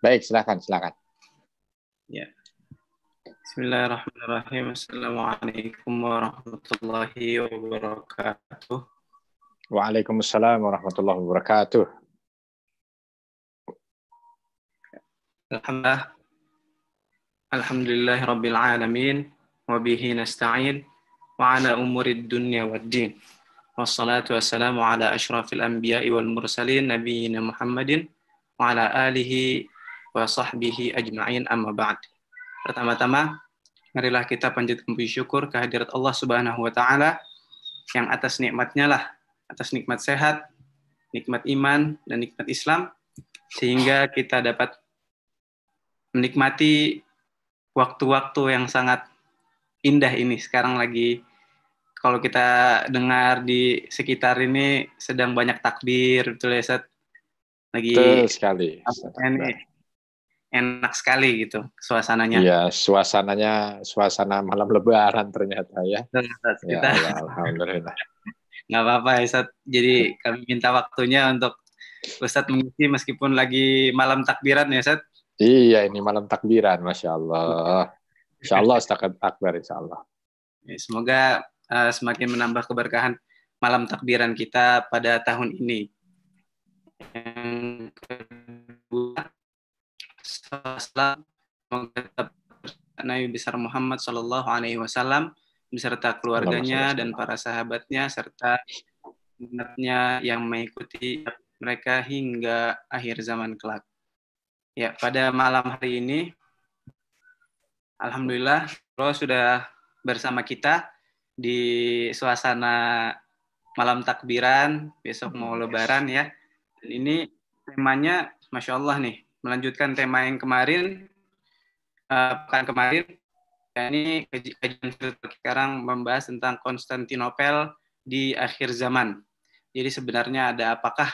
Baik, silakan. Ya. Bismillahirrahmanirrahim. Assalamualaikum warahmatullahi wabarakatuh. Waalaikumsalam warahmatullahi wabarakatuh. Alhamdulillahirabbil alamin wa bihi nasta'in wa ala umurid dunya waddin. Wassalatu wassalamu ala asyrafil anbiya'i wal mursalin nabiyyina Muhammadin wa ala alihi wa sahbihi ajma'in, amma ba'd. Pertama-tama, marilah kita panjatkan puji syukur kehadirat Allah Subhanahu wa taala yang atas nikmatnya lah, atas nikmat sehat, nikmat iman dan nikmat Islam, sehingga kita dapat menikmati waktu-waktu yang sangat indah ini. Sekarang lagi kalau kita dengar di sekitar ini sedang banyak takbir, betul ya, Ustaz? Betul sekali. Ini enak sekali gitu suasananya. Iya, suasana malam Lebaran ternyata ya. Kita Ya, alhamdulillah. nggak apa-apa ya, Ustaz. Jadi kami minta waktunya untuk Ustaz mengisi meskipun lagi malam takbiran ya, Ustaz. Iya, ini malam takbiran, Masya Allah. Insya Allah, setakat akbar, Insya Allah. Semoga semakin menambah keberkahan malam takbiran kita pada tahun ini. Yang kedua, semoga Nabi besar Muhammad Sallallahu Alaihi Wasallam beserta keluarganya dan para sahabatnya serta umatnya yang mengikuti mereka hingga akhir zaman kelak. Ya, pada malam hari ini, alhamdulillah, Allah sudah bersama kita di suasana malam takbiran, besok mau Lebaran ya. Dan ini temanya, Masya Allah nih, melanjutkan tema yang kemarin, pekan kemarin. Ya, ini kajian sekarang membahas tentang Konstantinopel di akhir zaman. Jadi sebenarnya ada apakah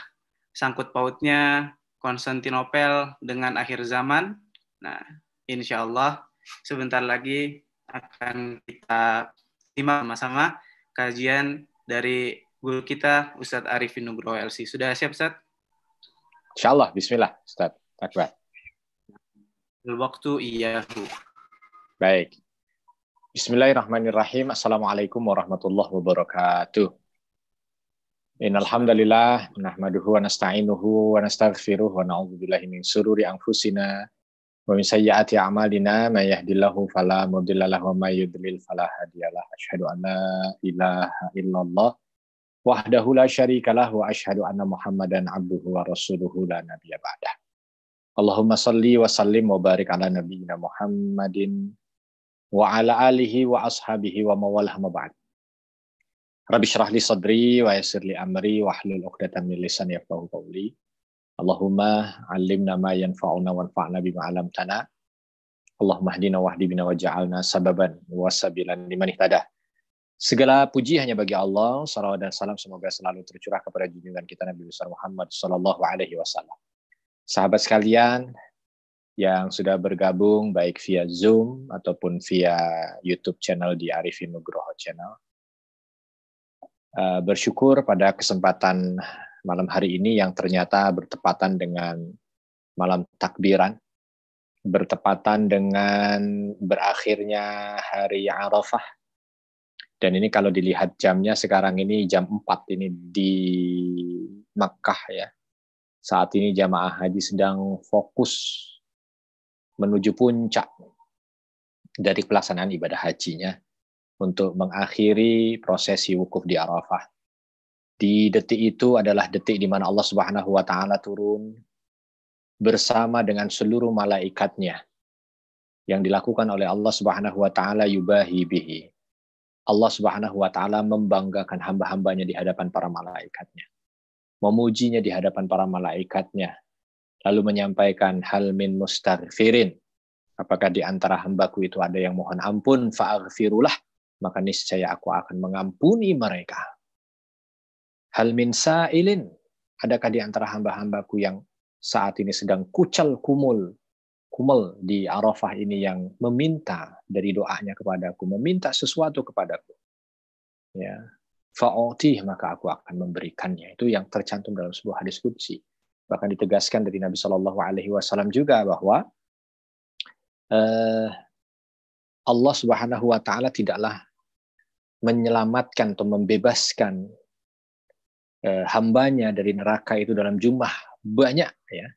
sangkut pautnya Konstantinopel dengan akhir zaman? Nah, insya Allah sebentar lagi akan kita simak sama-sama kajian dari guru kita, Ustadz Arifin Nugroho LC. Sudah siap, Ustadz? Insya Allah, bismillah, Ustadz Akbar. Waktu iyahu. Baik. Bismillahirrahmanirrahim. Assalamualaikum warahmatullahi wabarakatuh. Innal hamdalillah nahmaduhu wa nasta'inuhu wa nastaghfiruh wa na'udzu billahi min shururi anfusina wa min sayyiati a'malina may yahdihillahu fala mudilla lahu wa may yudlil fala hadiyalah. Asyhadu an la ilaha illallah wahdahu la syarika lahu wa asyhadu anna Muhammadan abduhu wa rasuluhu la nabiyya ba'dah. Allahumma shalli wa sallim wa barik ala nabiyyina Muhammadin wa ala alihi wa ashabihi wa mawalah ma ba'd. Rabbi syrah li sadri wa yassir li amri wa hlul 'uqdatam min lisani yafqahu qawli. Allahumma 'allimna ma yanfa'una wanfa'na bima 'allamtana. Allahumma hdina wahdi bina waj'alna sababan wa sabilan liman ihtada. Segala puji hanya bagi Allah, salawat dan salam semoga selalu tercurah kepada junjungan kita Nabi besar Muhammad sallallahu alaihi wasallam. Sahabat sekalian yang sudah bergabung baik via Zoom ataupun via YouTube channel di Arifin Nugroho Channel. Bersyukur pada kesempatan malam hari ini yang ternyata bertepatan dengan malam takbiran, bertepatan dengan berakhirnya hari Arafah. Dan ini kalau dilihat jamnya sekarang ini jam 4 ini di Makkah ya. Saat ini jamaah haji sedang fokus menuju puncak dari pelaksanaan ibadah hajinya untuk mengakhiri prosesi wukuf di Arafah. Di detik itu adalah detik di mana Allah Subhanahu wa taala turun bersama dengan seluruh malaikatnya yang dilakukan oleh Allah Subhanahu wa taala yubahi bihi. Allah Subhanahu wa taala membanggakan hamba-hambanya di hadapan para malaikatnya. Memujinya di hadapan para malaikatnya. Lalu menyampaikan hal min mustaghfirin. Apakah di antara hambaku itu ada yang mohon ampun fa'aghfirulah, maka niscaya aku akan mengampuni mereka. Hal min sa'ilin, adakah di antara hamba-hambaku yang saat ini sedang kumul di Arafah ini yang meminta dari doanya kepadaku, meminta sesuatu kepadaku. Ya, fa'utih, maka aku akan memberikannya. Itu yang tercantum dalam sebuah hadis qudsi. Bahkan ditegaskan dari Nabi Shallallahu Alaihi Wasallam juga bahwa Allah Subhanahu Wa Taala tidaklah menyelamatkan atau membebaskan hambanya dari neraka itu dalam jumlah banyak, ya,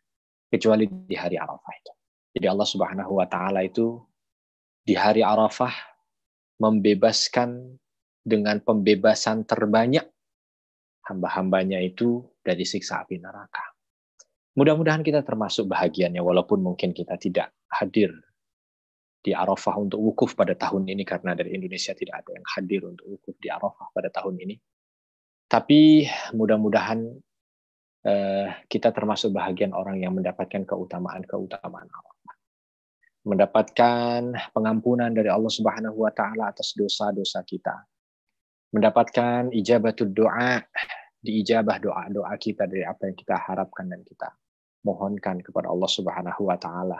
kecuali di hari Arafah itu. Jadi Allah Subhanahu Wa Taala itu di hari Arafah membebaskan dengan pembebasan terbanyak hamba-hambanya itu dari siksa api neraka. Mudah-mudahan kita termasuk bahagiannya, walaupun mungkin kita tidak hadir di Arafah untuk wukuf pada tahun ini, karena dari Indonesia tidak ada yang hadir untuk wukuf di Arafah pada tahun ini. Tapi mudah-mudahan kita termasuk bahagian orang yang mendapatkan keutamaan Arafah. Mendapatkan pengampunan dari Allah Subhanahu Wa Taala atas dosa-dosa kita. Mendapatkan ijabatul doa, diijabah doa-doa kita dari apa yang kita harapkan dan kita mohonkan kepada Allah Subhanahu Wa Taala.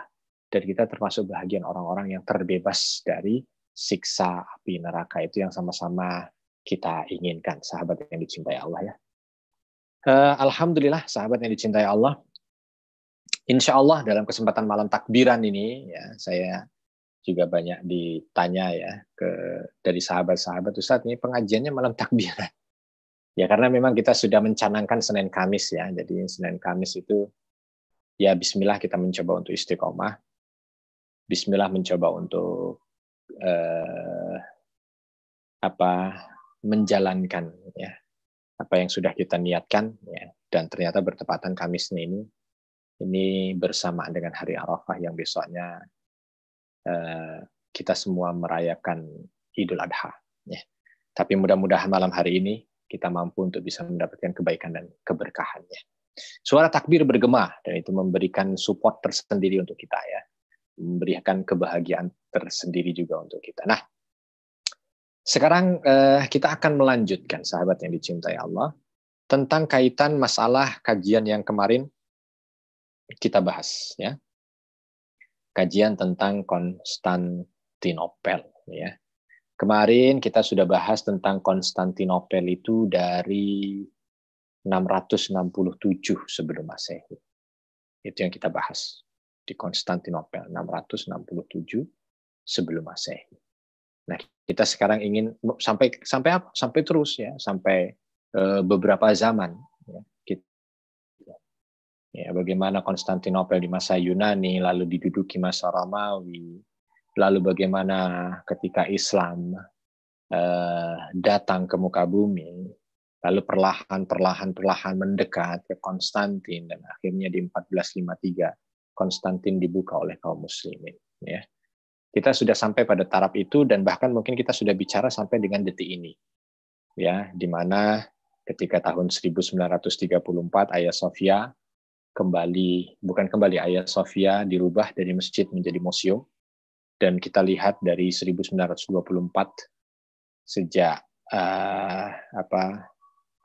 Dan kita termasuk bahagian orang-orang yang terbebas dari siksa api neraka itu yang sama-sama kita inginkan, sahabat yang dicintai Allah, ya. Alhamdulillah, sahabat yang dicintai Allah. Insya Allah dalam kesempatan malam takbiran ini, ya, saya juga banyak ditanya, ya, dari sahabat-sahabat, Ustadz, ini pengajiannya malam takbiran. Ya, karena memang kita sudah mencanangkan Senin Kamis, ya. Jadi Senin Kamis itu, ya, bismillah kita mencoba untuk istiqomah. Bismillah mencoba untuk menjalankan, ya, apa yang sudah kita niatkan, ya. Dan ternyata bertepatan Kamis ini bersamaan dengan hari Arafah yang besoknya kita semua merayakan Idul Adha, ya. Tapi mudah-mudahan malam hari ini kita mampu untuk bisa mendapatkan kebaikan dan keberkahannya. Suara takbir bergema, dan itu memberikan support tersendiri untuk kita, ya. Memberikan kebahagiaan tersendiri juga untuk kita. Nah, sekarang kita akan melanjutkan, sahabat yang dicintai Allah, tentang kaitan masalah kajian yang kemarin kita bahas, ya. Kajian tentang Konstantinopel, ya. Kemarin kita sudah bahas tentang Konstantinopel itu dari 667 sebelum Masehi. Itu yang kita bahas di Konstantinopel 667 sebelum Masehi. Nah, kita sekarang ingin sampai apa? Sampai terus, ya, sampai beberapa zaman, ya. Ya, bagaimana Konstantinopel di masa Yunani, lalu diduduki masa Romawi, lalu bagaimana ketika Islam datang ke muka bumi, lalu perlahan mendekat ke Konstantin, dan akhirnya di 1453 Konstantin dibuka oleh kaum muslimin, ya. Kita sudah sampai pada taraf itu, dan bahkan mungkin kita sudah bicara sampai dengan detik ini, ya, di mana ketika tahun 1934 Hagia Sophia Hagia Sophia dirubah dari masjid menjadi museum, dan kita lihat dari 1924 sejak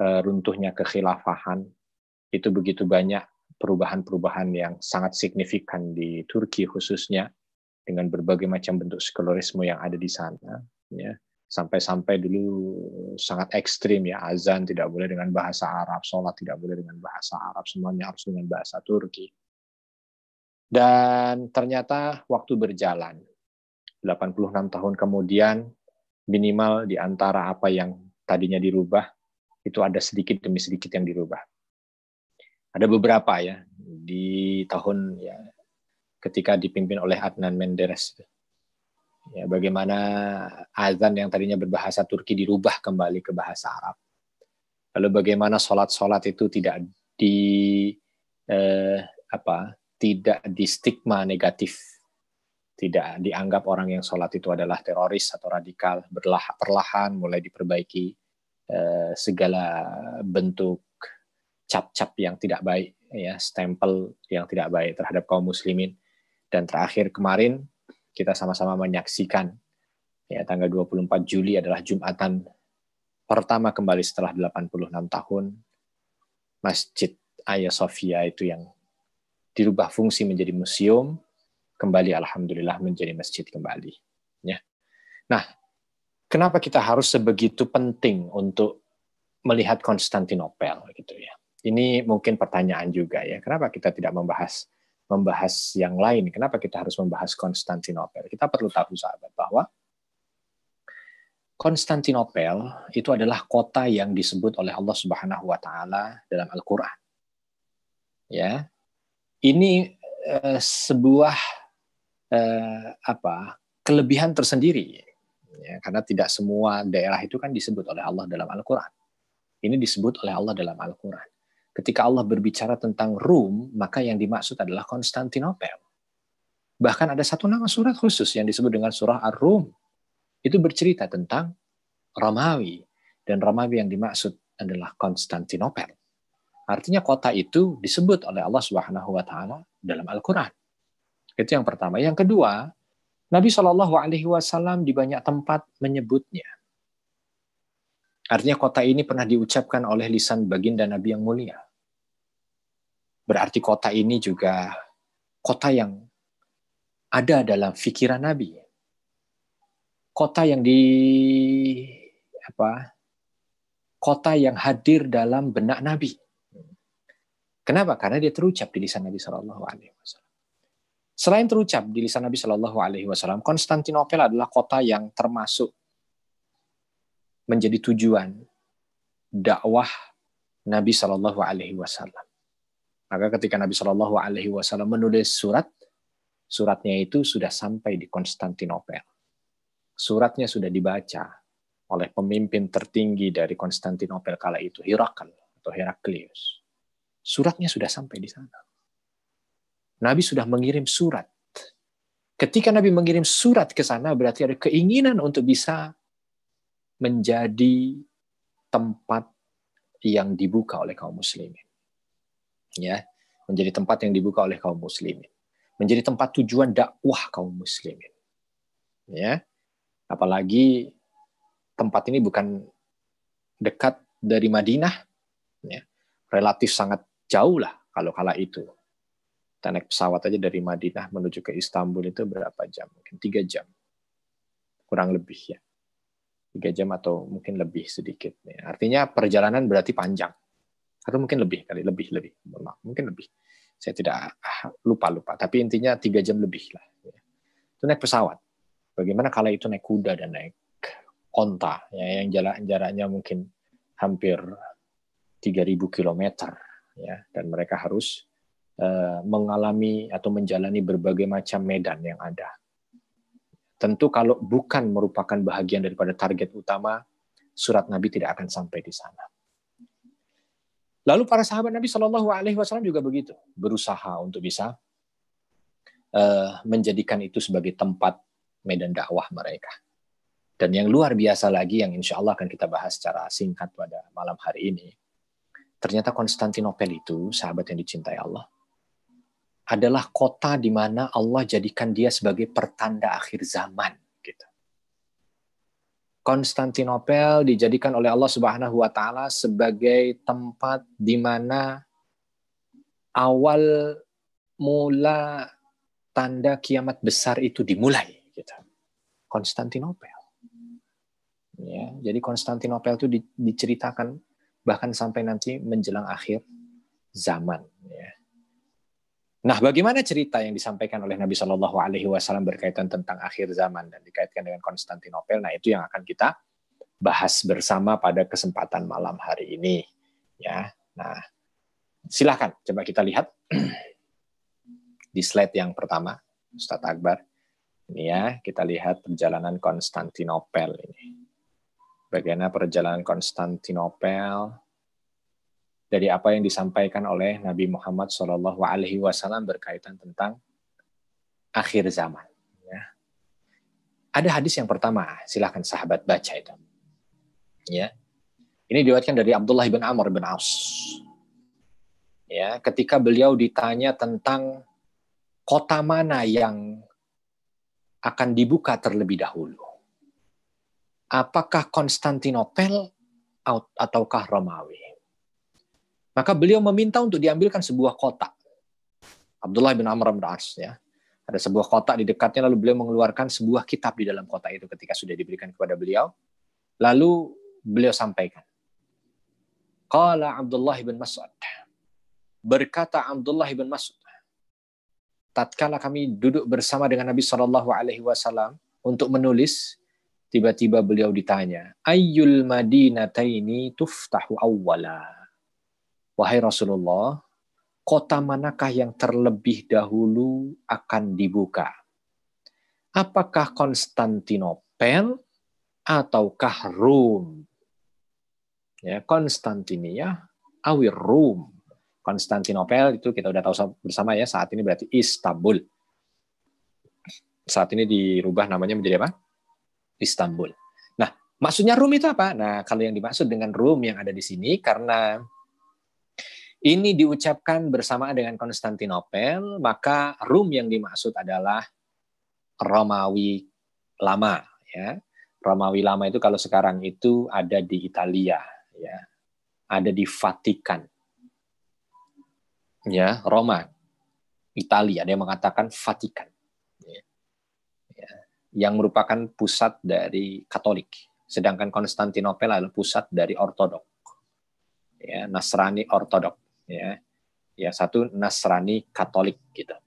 runtuhnya kekhilafahan, itu begitu banyak perubahan-perubahan yang sangat signifikan di Turki khususnya, dengan berbagai macam bentuk sekularisme yang ada di sana, ya. Sampai-sampai dulu sangat ekstrim, ya, azan tidak boleh dengan bahasa Arab, sholat tidak boleh dengan bahasa Arab, semuanya harus dengan bahasa Turki. Dan ternyata waktu berjalan, 86 tahun kemudian, minimal di antara apa yang tadinya dirubah, itu ada sedikit demi sedikit yang dirubah. Ada beberapa, ya, di tahun, ya, ketika dipimpin oleh Adnan Menderes, ya, bagaimana azan yang tadinya berbahasa Turki dirubah kembali ke bahasa Arab. Lalu bagaimana sholat itu tidak di stigma negatif, tidak dianggap orang yang sholat itu adalah teroris atau radikal. Perlahan mulai diperbaiki segala bentuk cap-cap yang tidak baik, ya, stempel yang tidak baik terhadap kaum muslimin. Dan terakhir kemarin kita sama-sama menyaksikan, ya, tanggal 24 Juli adalah Jumatan pertama kembali setelah 86 tahun, Masjid Hagia Sophia itu yang dirubah fungsi menjadi museum, kembali alhamdulillah menjadi masjid kembali, ya. Nah, kenapa kita harus sebegitu penting untuk melihat Konstantinopel, gitu, ya? Ini mungkin pertanyaan juga ya, kenapa kita tidak membahas yang lain? Kenapa kita harus membahas Konstantinopel? Kita perlu tahu sahabat bahwa Konstantinopel itu adalah kota yang disebut oleh Allah Subhanahu wa taala dalam Al-Qur'an. Ya. Ini sebuah kelebihan tersendiri. Ya, karena tidak semua daerah itu kan disebut oleh Allah dalam Al-Qur'an. Ini disebut oleh Allah dalam Al-Qur'an. Ketika Allah berbicara tentang Rum, maka yang dimaksud adalah Konstantinopel. Bahkan ada satu nama surat khusus yang disebut dengan surah Ar-Rum. Itu bercerita tentang Romawi. Dan Romawi yang dimaksud adalah Konstantinopel. Artinya kota itu disebut oleh Allah Subhanahu wa taala dalam Al-Qur'an. Itu yang pertama. Yang kedua, Nabi SAW di banyak tempat menyebutnya. Artinya kota ini pernah diucapkan oleh lisan baginda Nabi yang mulia. Berarti kota ini juga kota yang ada dalam pikiran Nabi. Kota yang kota yang hadir dalam benak Nabi. Kenapa? Karena dia terucap di lisan Nabi SAW. Selain terucap di lisan Nabi SAW, Konstantinopel adalah kota yang termasuk menjadi tujuan dakwah Nabi SAW. Maka ketika Nabi SAW menulis suratnya itu sudah sampai di Konstantinopel. Suratnya sudah dibaca oleh pemimpin tertinggi dari Konstantinopel kala itu, Herakl atau Heraklius. Suratnya sudah sampai di sana. Nabi sudah mengirim surat. Ketika Nabi mengirim surat ke sana, berarti ada keinginan untuk bisa menjadi tempat yang dibuka oleh kaum muslimin. Ya, menjadi tempat yang dibuka oleh kaum muslimin. Menjadi tempat tujuan dakwah kaum muslimin. Ya. Apalagi tempat ini bukan dekat dari Madinah, ya. Relatif sangat jauh lah kalau kala itu. Kita naik pesawat aja dari Madinah menuju ke Istanbul itu berapa jam? Mungkin 3 jam. Kurang lebih ya. 3 jam atau mungkin lebih sedikit. Ya. Artinya perjalanan berarti panjang. Atau mungkin lebih kali, lebih. Mungkin lebih. Saya tidak lupa. Tapi intinya 3 jam lebih lah. Ya. Itu naik pesawat. Bagaimana kala itu naik kuda dan naik onta, ya, yang jaraknya mungkin hampir 3.000 kilometer, ya, dan mereka harus mengalami atau menjalani berbagai macam medan yang ada. Tentu kalau bukan merupakan bahagian daripada target utama, surat Nabi tidak akan sampai di sana. Lalu para sahabat Nabi SAW juga begitu, berusaha untuk bisa menjadikan itu sebagai tempat medan dakwah mereka. Dan yang luar biasa lagi, yang insya Allah akan kita bahas secara singkat pada malam hari ini, ternyata Konstantinopel itu, sahabat yang dicintai Allah, adalah kota di mana Allah jadikan dia sebagai pertanda akhir zaman. Gitu. Konstantinopel dijadikan oleh Allah Subhanahu wa taala sebagai tempat di mana awal mula tanda kiamat besar itu dimulai. Gitu. Konstantinopel. Ya, jadi Konstantinopel itu diceritakan bahkan sampai nanti menjelang akhir zaman. Ya. Nah, bagaimana cerita yang disampaikan oleh Nabi Shallallahu Alaihi Wasallam berkaitan tentang akhir zaman dan dikaitkan dengan Konstantinopel? Nah, itu yang akan kita bahas bersama pada kesempatan malam hari ini. Ya, nah, silakan coba kita lihat di slide yang pertama, Ustadz Akbar. Ini ya, kita lihat perjalanan Konstantinopel ini. Bagaimana perjalanan Konstantinopel dari apa yang disampaikan oleh Nabi Muhammad SAW berkaitan tentang akhir zaman. Ya. Ada hadis yang pertama, silahkan sahabat baca itu. Ya. Ini diriwayatkan dari Abdullah bin Amr bin As. Ya, ketika beliau ditanya tentang kota mana yang akan dibuka terlebih dahulu. Apakah Konstantinopel ataukah Romawi? Maka beliau meminta untuk diambilkan sebuah kotak. Abdullah bin Amr bin As, ya. Ada sebuah kotak di dekatnya, lalu beliau mengeluarkan sebuah kitab di dalam kotak itu ketika sudah diberikan kepada beliau. Lalu beliau sampaikan. Qala Abdullah bin Mas'ud. Berkata Abdullah bin Mas'ud, tatkala kami duduk bersama dengan Nabi Shallallahu Alaihi Wasallam untuk menulis, tiba-tiba beliau ditanya, Ayyul madinataini tuftahu awwala. Wahai Rasulullah, kota manakah yang terlebih dahulu akan dibuka? Apakah Konstantinopel ataukah Rom? Ya, Konstantinia awir Rom. Konstantinopel itu kita udah tahu bersama ya, saat ini berarti Istanbul. Saat ini dirubah namanya menjadi apa? Istanbul. Nah, maksudnya Rom itu apa? Nah, kalau yang dimaksud dengan Rom yang ada di sini, karena ini diucapkan bersamaan dengan Konstantinopel, maka Rom yang dimaksud adalah Romawi lama. Ya. Romawi lama itu kalau sekarang itu ada di Italia, ya, ada di Vatikan, ya, Roma, Italia. Ada yang mengatakan Vatikan, ya, yang merupakan pusat dari Katolik, sedangkan Konstantinopel adalah pusat dari Ortodok, ya, Nasrani Ortodok, ya, ya satu Nasrani Katolik gitu.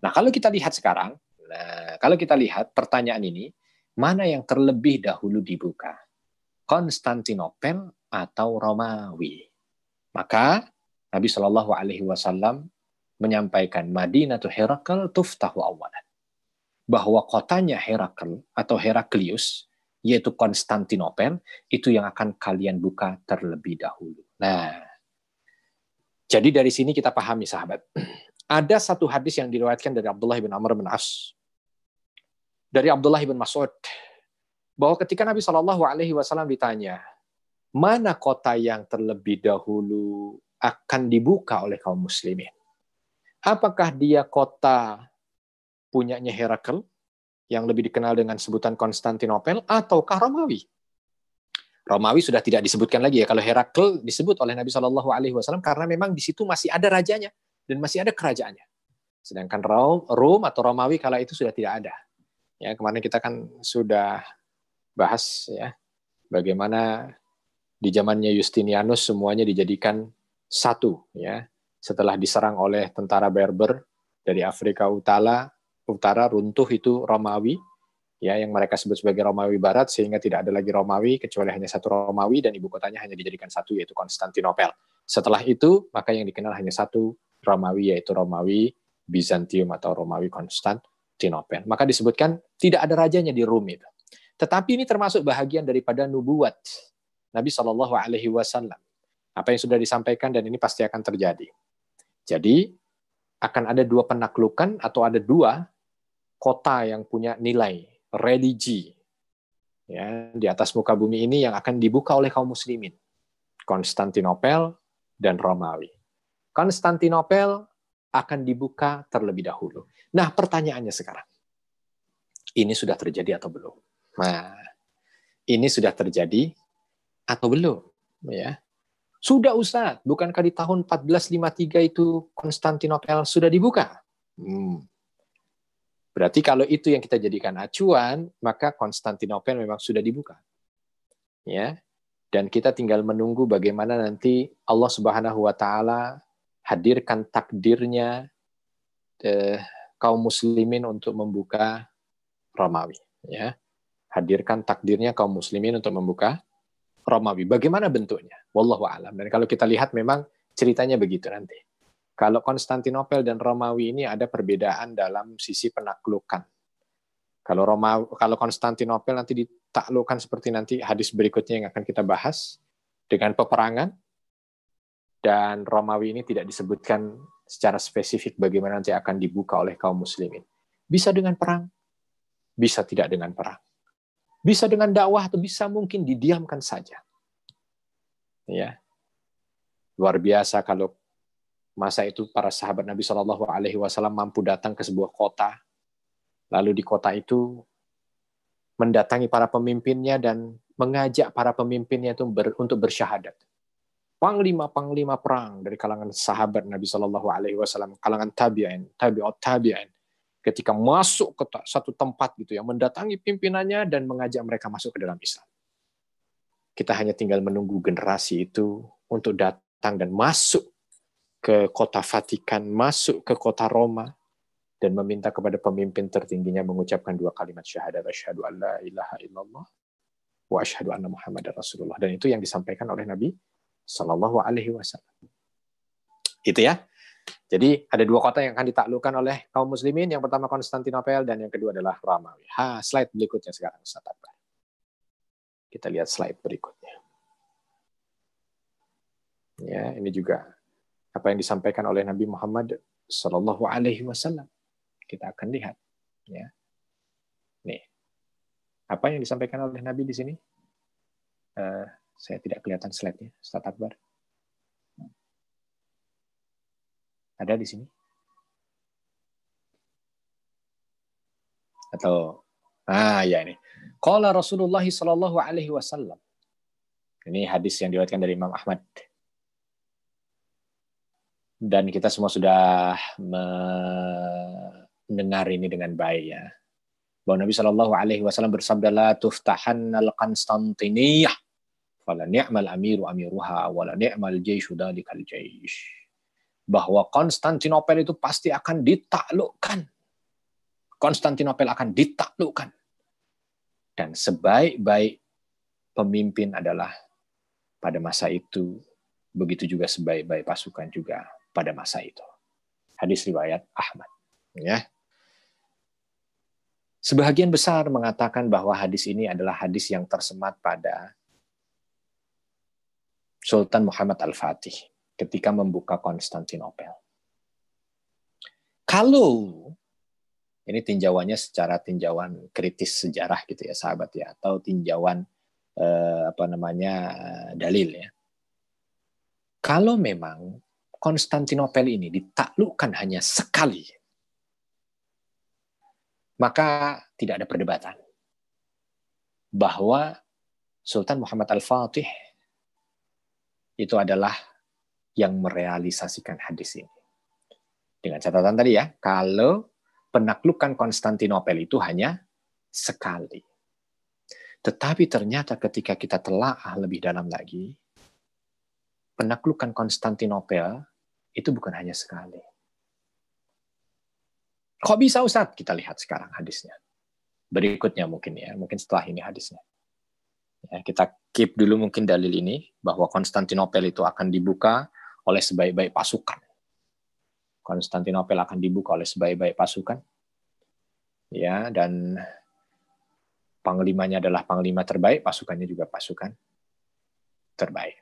Nah kalau kita lihat sekarang, kalau kita lihat pertanyaan ini, mana yang terlebih dahulu dibuka? Konstantinopel atau Romawi? Maka Nabi Shallallahu Alaihi Wasallam menyampaikan Madinatul Herakl tuftahu awalan, bahwa kotanya Herakl atau Heraklius, yaitu Konstantinopel, itu yang akan kalian buka terlebih dahulu. Nah, jadi dari sini kita pahami sahabat, ada satu hadis yang diriwayatkan dari Abdullah bin Amr bin As, dari Abdullah bin Mas'ud, bahwa ketika Nabi Shallallahu Alaihi Wasallam ditanya, mana kota yang terlebih dahulu akan dibuka oleh kaum muslimin? Apakah dia kota punyanya Herakl, yang lebih dikenal dengan sebutan Konstantinopel, ataukah Romawi? Romawi sudah tidak disebutkan lagi ya. Kalau Herakl disebut oleh Nabi Shallallahu Alaihi Wasallam karena memang di situ masih ada rajanya dan masih ada kerajaannya. Sedangkan Rom atau Romawi kala itu sudah tidak ada. Ya, kemarin kita kan sudah bahas ya bagaimana di zamannya Justinianus semuanya dijadikan satu ya. Setelah diserang oleh tentara Berber dari Afrika Utara runtuh itu Romawi ya, yang mereka sebut sebagai Romawi Barat, sehingga tidak ada lagi Romawi kecuali hanya satu Romawi dan ibu kotanya hanya dijadikan satu, yaitu Konstantinopel. Setelah itu maka yang dikenal hanya satu Romawi, yaitu Romawi Bizantium atau Romawi Konstantinopel. Maka disebutkan tidak ada rajanya di Rom itu. Tetapi ini termasuk bahagian daripada nubuat Nabi Shallallahu Alaihi Wasallam. Apa yang sudah disampaikan dan ini pasti akan terjadi. Jadi akan ada dua penaklukan atau ada dua kota yang punya nilai religi ya di atas muka bumi ini yang akan dibuka oleh kaum muslimin. Konstantinopel dan Romawi. Konstantinopel akan dibuka terlebih dahulu. Nah, pertanyaannya sekarang, ini sudah terjadi atau belum? Nah, ini sudah terjadi atau belum? Ya, sudah Ustaz. Bukankah di tahun 1453 itu Konstantinopel sudah dibuka? Berarti kalau itu yang kita jadikan acuan, maka Konstantinopel memang sudah dibuka. Ya, dan kita tinggal menunggu bagaimana nanti Allah Subhanahu wa taala hadirkan takdirnya kaum muslimin untuk membuka Romawi, ya. Hadirkan takdirnya kaum muslimin untuk membuka Romawi. Bagaimana bentuknya? Wallahu a'lam. Dan kalau kita lihat memang ceritanya begitu nanti. Kalau Konstantinopel dan Romawi ini ada perbedaan dalam sisi penaklukan. Kalau Konstantinopel nanti ditaklukkan seperti nanti hadis berikutnya yang akan kita bahas dengan peperangan, dan Romawi ini tidak disebutkan secara spesifik bagaimana nanti akan dibuka oleh kaum muslimin. Bisa dengan perang, bisa tidak dengan perang. Bisa dengan dakwah atau bisa mungkin didiamkan saja. Ya. Luar biasa kalau masa itu para sahabat Nabi Shallallahu Alaihi Wasallam mampu datang ke sebuah kota, lalu di kota itu mendatangi para pemimpinnya dan mengajak para pemimpinnya itu untuk bersyahadat. Panglima-panglima perang dari kalangan sahabat Nabi Shallallahu Alaihi Wasallam, kalangan tabi'ut tabi'in, ketika masuk ke satu tempat gitu yang mendatangi pimpinannya dan mengajak mereka masuk ke dalam Islam. Kita hanya tinggal menunggu generasi itu untuk datang dan masuk ke kota Vatikan, masuk ke kota Roma, dan meminta kepada pemimpin tertingginya mengucapkan 2 kalimat syahadat, asyhadu an la ilaha illallah wa asyhadu anna Muhammadar Rasulullah. Dan itu yang disampaikan oleh Nabi Sallallahu Alaihi Wasallam. Itu ya. Jadi ada 2 kota yang akan ditaklukkan oleh kaum muslimin. Yang pertama Konstantinopel dan yang kedua adalah Romawi. Slide berikutnya sekarang, Ustaz Akbar. Kita lihat slide berikutnya. Ya, ini juga apa yang disampaikan oleh Nabi Muhammad Sallallahu Alaihi Wasallam. Kita akan lihat. Ya. Nih, apa yang disampaikan oleh Nabi di sini? Saya tidak kelihatan slide-nya, Ustaz Akbar. Ada di sini? Atau ya ini. Qala Rasulullah sallallahu alaihi wasallam. Ini hadis yang diriwayatkan dari Imam Ahmad. Dan kita semua sudah mendengar ini dengan baik ya. Bahwa Nabi sallallahu alaihi wasallam bersabda, la tuftahannal Konstantiniyah fala ni'mal amiru amiruha wala ni'mal jaishu dalikal jaish. Bahwa Konstantinopel itu pasti akan ditaklukkan. Konstantinopel akan ditaklukkan. Dan sebaik-baik pemimpin adalah pada masa itu, begitu juga sebaik-baik pasukan juga pada masa itu. Hadis riwayat Ahmad. Ya. Sebagian besar mengatakan bahwa hadis ini adalah hadis yang tersemat pada Sultan Muhammad Al-Fatih ketika membuka Konstantinopel. Kalau ini tinjauannya secara tinjauan kritis sejarah gitu ya sahabat ya, atau tinjauan dalil ya. Kalau memang Konstantinopel ini ditaklukkan hanya sekali, maka tidak ada perdebatan bahwa Sultan Muhammad Al-Fatih itu adalah yang merealisasikan hadis ini. Dengan catatan tadi ya, kalau penaklukan Konstantinopel itu hanya sekali. Tetapi ternyata ketika kita telaah lebih dalam lagi, penaklukan Konstantinopel itu bukan hanya sekali. Kok bisa Ustaz? Kita lihat sekarang hadisnya. Berikutnya mungkin ya, mungkin setelah ini hadisnya. Ya, kita keep dulu mungkin dalil ini, bahwa Konstantinopel itu akan dibuka oleh sebaik-baik pasukan. Konstantinopel akan dibuka oleh sebaik-baik pasukan. Ya, dan panglimanya adalah panglima terbaik, pasukannya juga pasukan terbaik.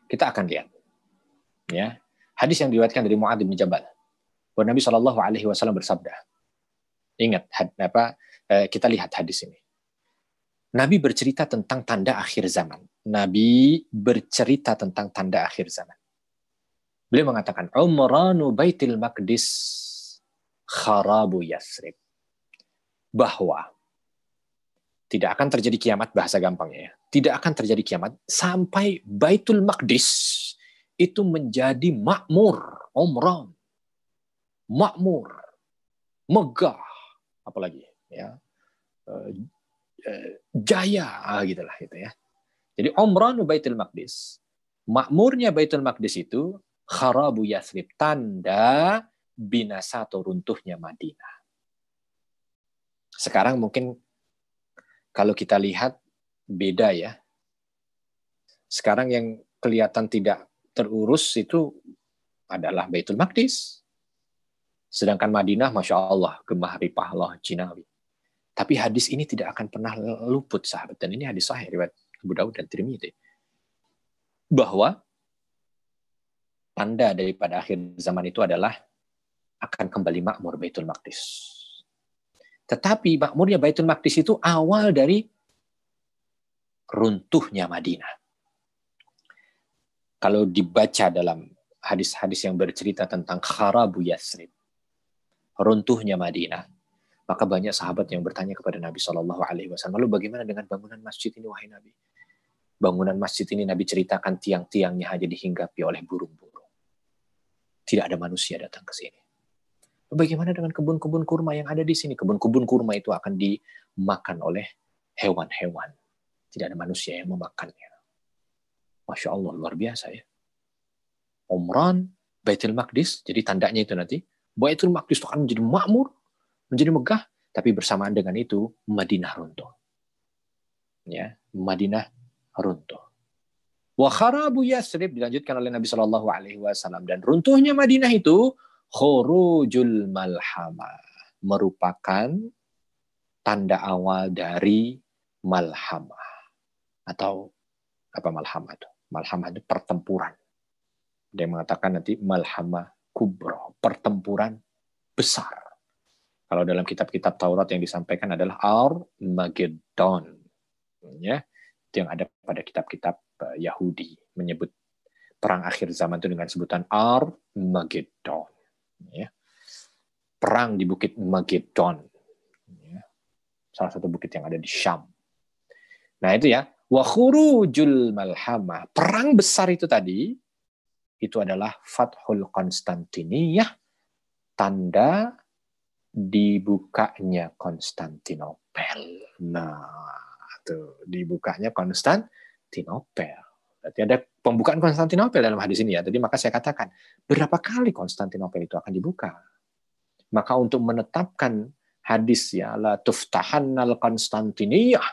Kita akan lihat. Ya, hadis yang diriwayatkan dari Mu'adz bin Jabal. Bahwa Nabi Shallallahu Alaihi Wasallam bersabda. Ingat, kita lihat hadis ini. Nabi bercerita tentang tanda akhir zaman. Nabi bercerita tentang tanda akhir zaman. Beliau mengatakan, Umranu Baitul Maqdis kharabu Yasrib. Bahwa tidak akan terjadi kiamat, bahasa gampangnya ya. Tidak akan terjadi kiamat sampai Baitul Maqdis itu menjadi makmur, umran. Makmur, megah, apalagi ya. Jaya gitulah gitu ya. Jadi umranu Baitul Maqdis, makmurnya Baitul Maqdis itu kharabu Yasrib, tanda binasa atau runtuhnya Madinah. Sekarang mungkin kalau kita lihat beda ya. Sekarang yang kelihatan tidak terurus itu adalah Baitul Maqdis. Sedangkan Madinah, Masya Allah, gemah ripah Allah jinawi. Tapi hadis ini tidak akan pernah luput, sahabat. Dan ini hadis sahih riwayat Abu Daud dan Tirmidzi. Bahwa tanda daripada akhir zaman itu adalah akan kembali makmur Baitul Maqdis. Tetapi makmurnya Baitul Maqdis itu awal dari runtuhnya Madinah. Kalau dibaca dalam hadis-hadis yang bercerita tentang kharabu Yasrib, runtuhnya Madinah, maka banyak sahabat yang bertanya kepada Nabi Shallallahu Alaihi Wasallam, lalu bagaimana dengan bangunan masjid ini, wahai Nabi? Bangunan masjid ini Nabi ceritakan tiang-tiangnya hanya dihinggapi oleh burung-burung. Tidak ada manusia datang ke sini. Bagaimana dengan kebun-kebun kurma yang ada di sini? Kebun-kebun kurma itu akan dimakan oleh hewan-hewan. Tidak ada manusia yang memakannya. Masya Allah, luar biasa ya. Umran, Baitul Maqdis, jadi tandanya itu nanti, Baitul Maqdis itu akan menjadi makmur, menjadi megah, tapi bersamaan dengan itu, Madinah runtuh. Ya, Madinah runtuh. Wa kharabu Yasrib, dilanjutkan oleh Nabi Shallallahu Alaihi Wasallam, dan runtuhnya Madinah itu khurujul malhamah, merupakan tanda awal dari malhamah. Atau apa malhamah itu? Malhamah itu pertempuran. Ada yang mengatakan nanti malhamah kubro, pertempuran besar. Kalau dalam kitab-kitab Taurat yang disampaikan adalah Armageddon. Ya, itu yang ada pada kitab-kitab Yahudi menyebut perang akhir zaman itu dengan sebutan Armageddon. Ya. Perang di Bukit Magedon. Ya. Salah satu bukit yang ada di Syam. Nah itu ya, wa khurujul malhamah. Perang besar itu tadi, itu adalah Fathul Konstantiniyah, tanda dibukanya Konstantinopel. Nah, tuh dibukanya Konstantinopel. Berarti ada pembukaan Konstantinopel dalam hadis ini ya. Tadi maka saya katakan, berapa kali Konstantinopel itu akan dibuka? Maka untuk menetapkan hadis ya, la tuftahannal Konstantiniyah,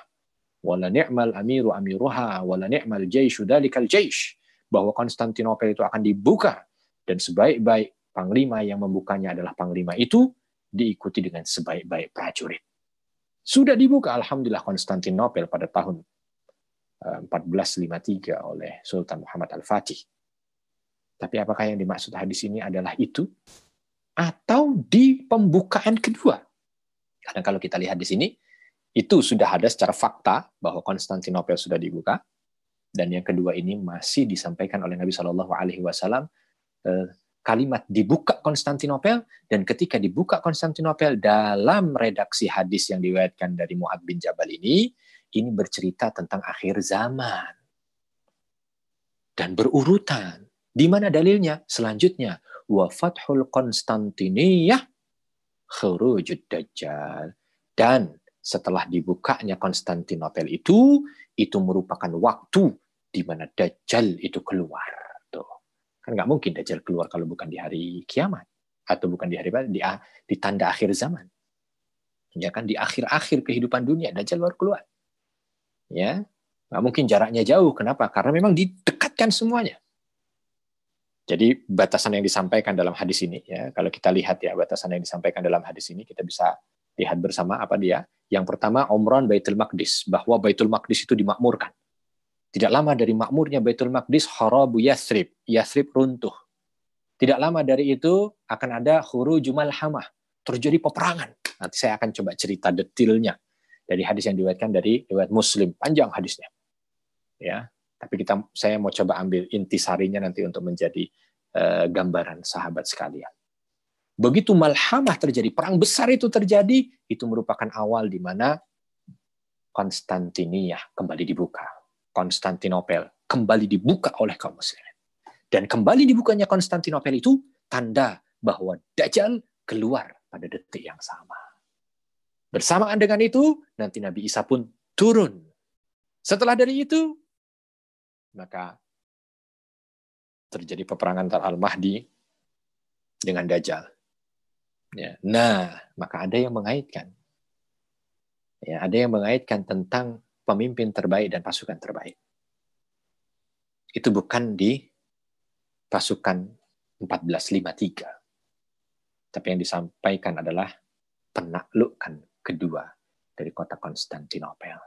wala ni'mal amiru amiruha, wala ni'mal jaishu dalikal jaish, bahwa Konstantinopel itu akan dibuka, dan sebaik-baik panglima yang membukanya adalah panglima itu, diikuti dengan sebaik-baik prajurit. Sudah dibuka, alhamdulillah, Konstantinopel pada tahun 1453 oleh Sultan Muhammad Al-Fatih. Tapi apakah yang dimaksud hadis ini adalah itu? Atau di pembukaan kedua? Karena kalau kita lihat di sini, itu sudah ada secara fakta bahwa Konstantinopel sudah dibuka, dan yang kedua ini masih disampaikan oleh Nabi Shallallahu Alaihi Wasallam kalimat dibuka Konstantinopel, dan ketika dibuka Konstantinopel dalam redaksi hadis yang diriwayatkan dari Mu'adz bin Jabal ini bercerita tentang akhir zaman dan berurutan. Di mana dalilnya? Selanjutnya, wa fathul Konstantiniyah khurujud dajjal, dan setelah dibukanya Konstantinopel itu merupakan waktu di mana Dajjal itu keluar. Tuh. Kan nggak mungkin Dajjal keluar kalau bukan di hari kiamat. Atau bukan di hari di tanda akhir zaman. Ya kan, di akhir-akhir kehidupan dunia, Dajjal baru keluar. Ya, nggak mungkin jaraknya jauh. Kenapa? Karena memang didekatkan semuanya. Jadi batasan yang disampaikan dalam hadis ini, ya, kalau kita lihat ya batasan yang disampaikan dalam hadis ini, kita bisa lihat bersama apa dia. Yang pertama, Umran Baitul Maqdis, bahwa Baitul Maqdis itu dimakmurkan. Tidak lama dari makmurnya Baitul Maqdis, kharabu Yasrib, Yasrib runtuh. Tidak lama dari itu akan ada khuruju malhamah, terjadi peperangan. Nanti saya akan coba cerita detailnya dari hadis yang diriwayatkan dari riwayat Muslim, panjang hadisnya. Ya, tapi saya mau coba ambil intisarinya nanti untuk menjadi gambaran sahabat sekalian. Begitu malhamah terjadi, perang besar itu terjadi, itu merupakan awal di mana Konstantiniyah kembali dibuka. Konstantinopel kembali dibuka oleh kaum muslimin. Dan kembali dibukanya Konstantinopel itu tanda bahwa Dajjal keluar pada detik yang sama. Bersamaan dengan itu, nanti Nabi Isa pun turun. Setelah dari itu, maka terjadi peperangan antara Al-Mahdi dengan Dajjal. Ya. Nah, maka ada yang mengaitkan. Ya, ada yang mengaitkan tentang pemimpin terbaik dan pasukan terbaik. Itu bukan di pasukan 1453. Tapi yang disampaikan adalah penaklukan kedua dari kota Konstantinopel.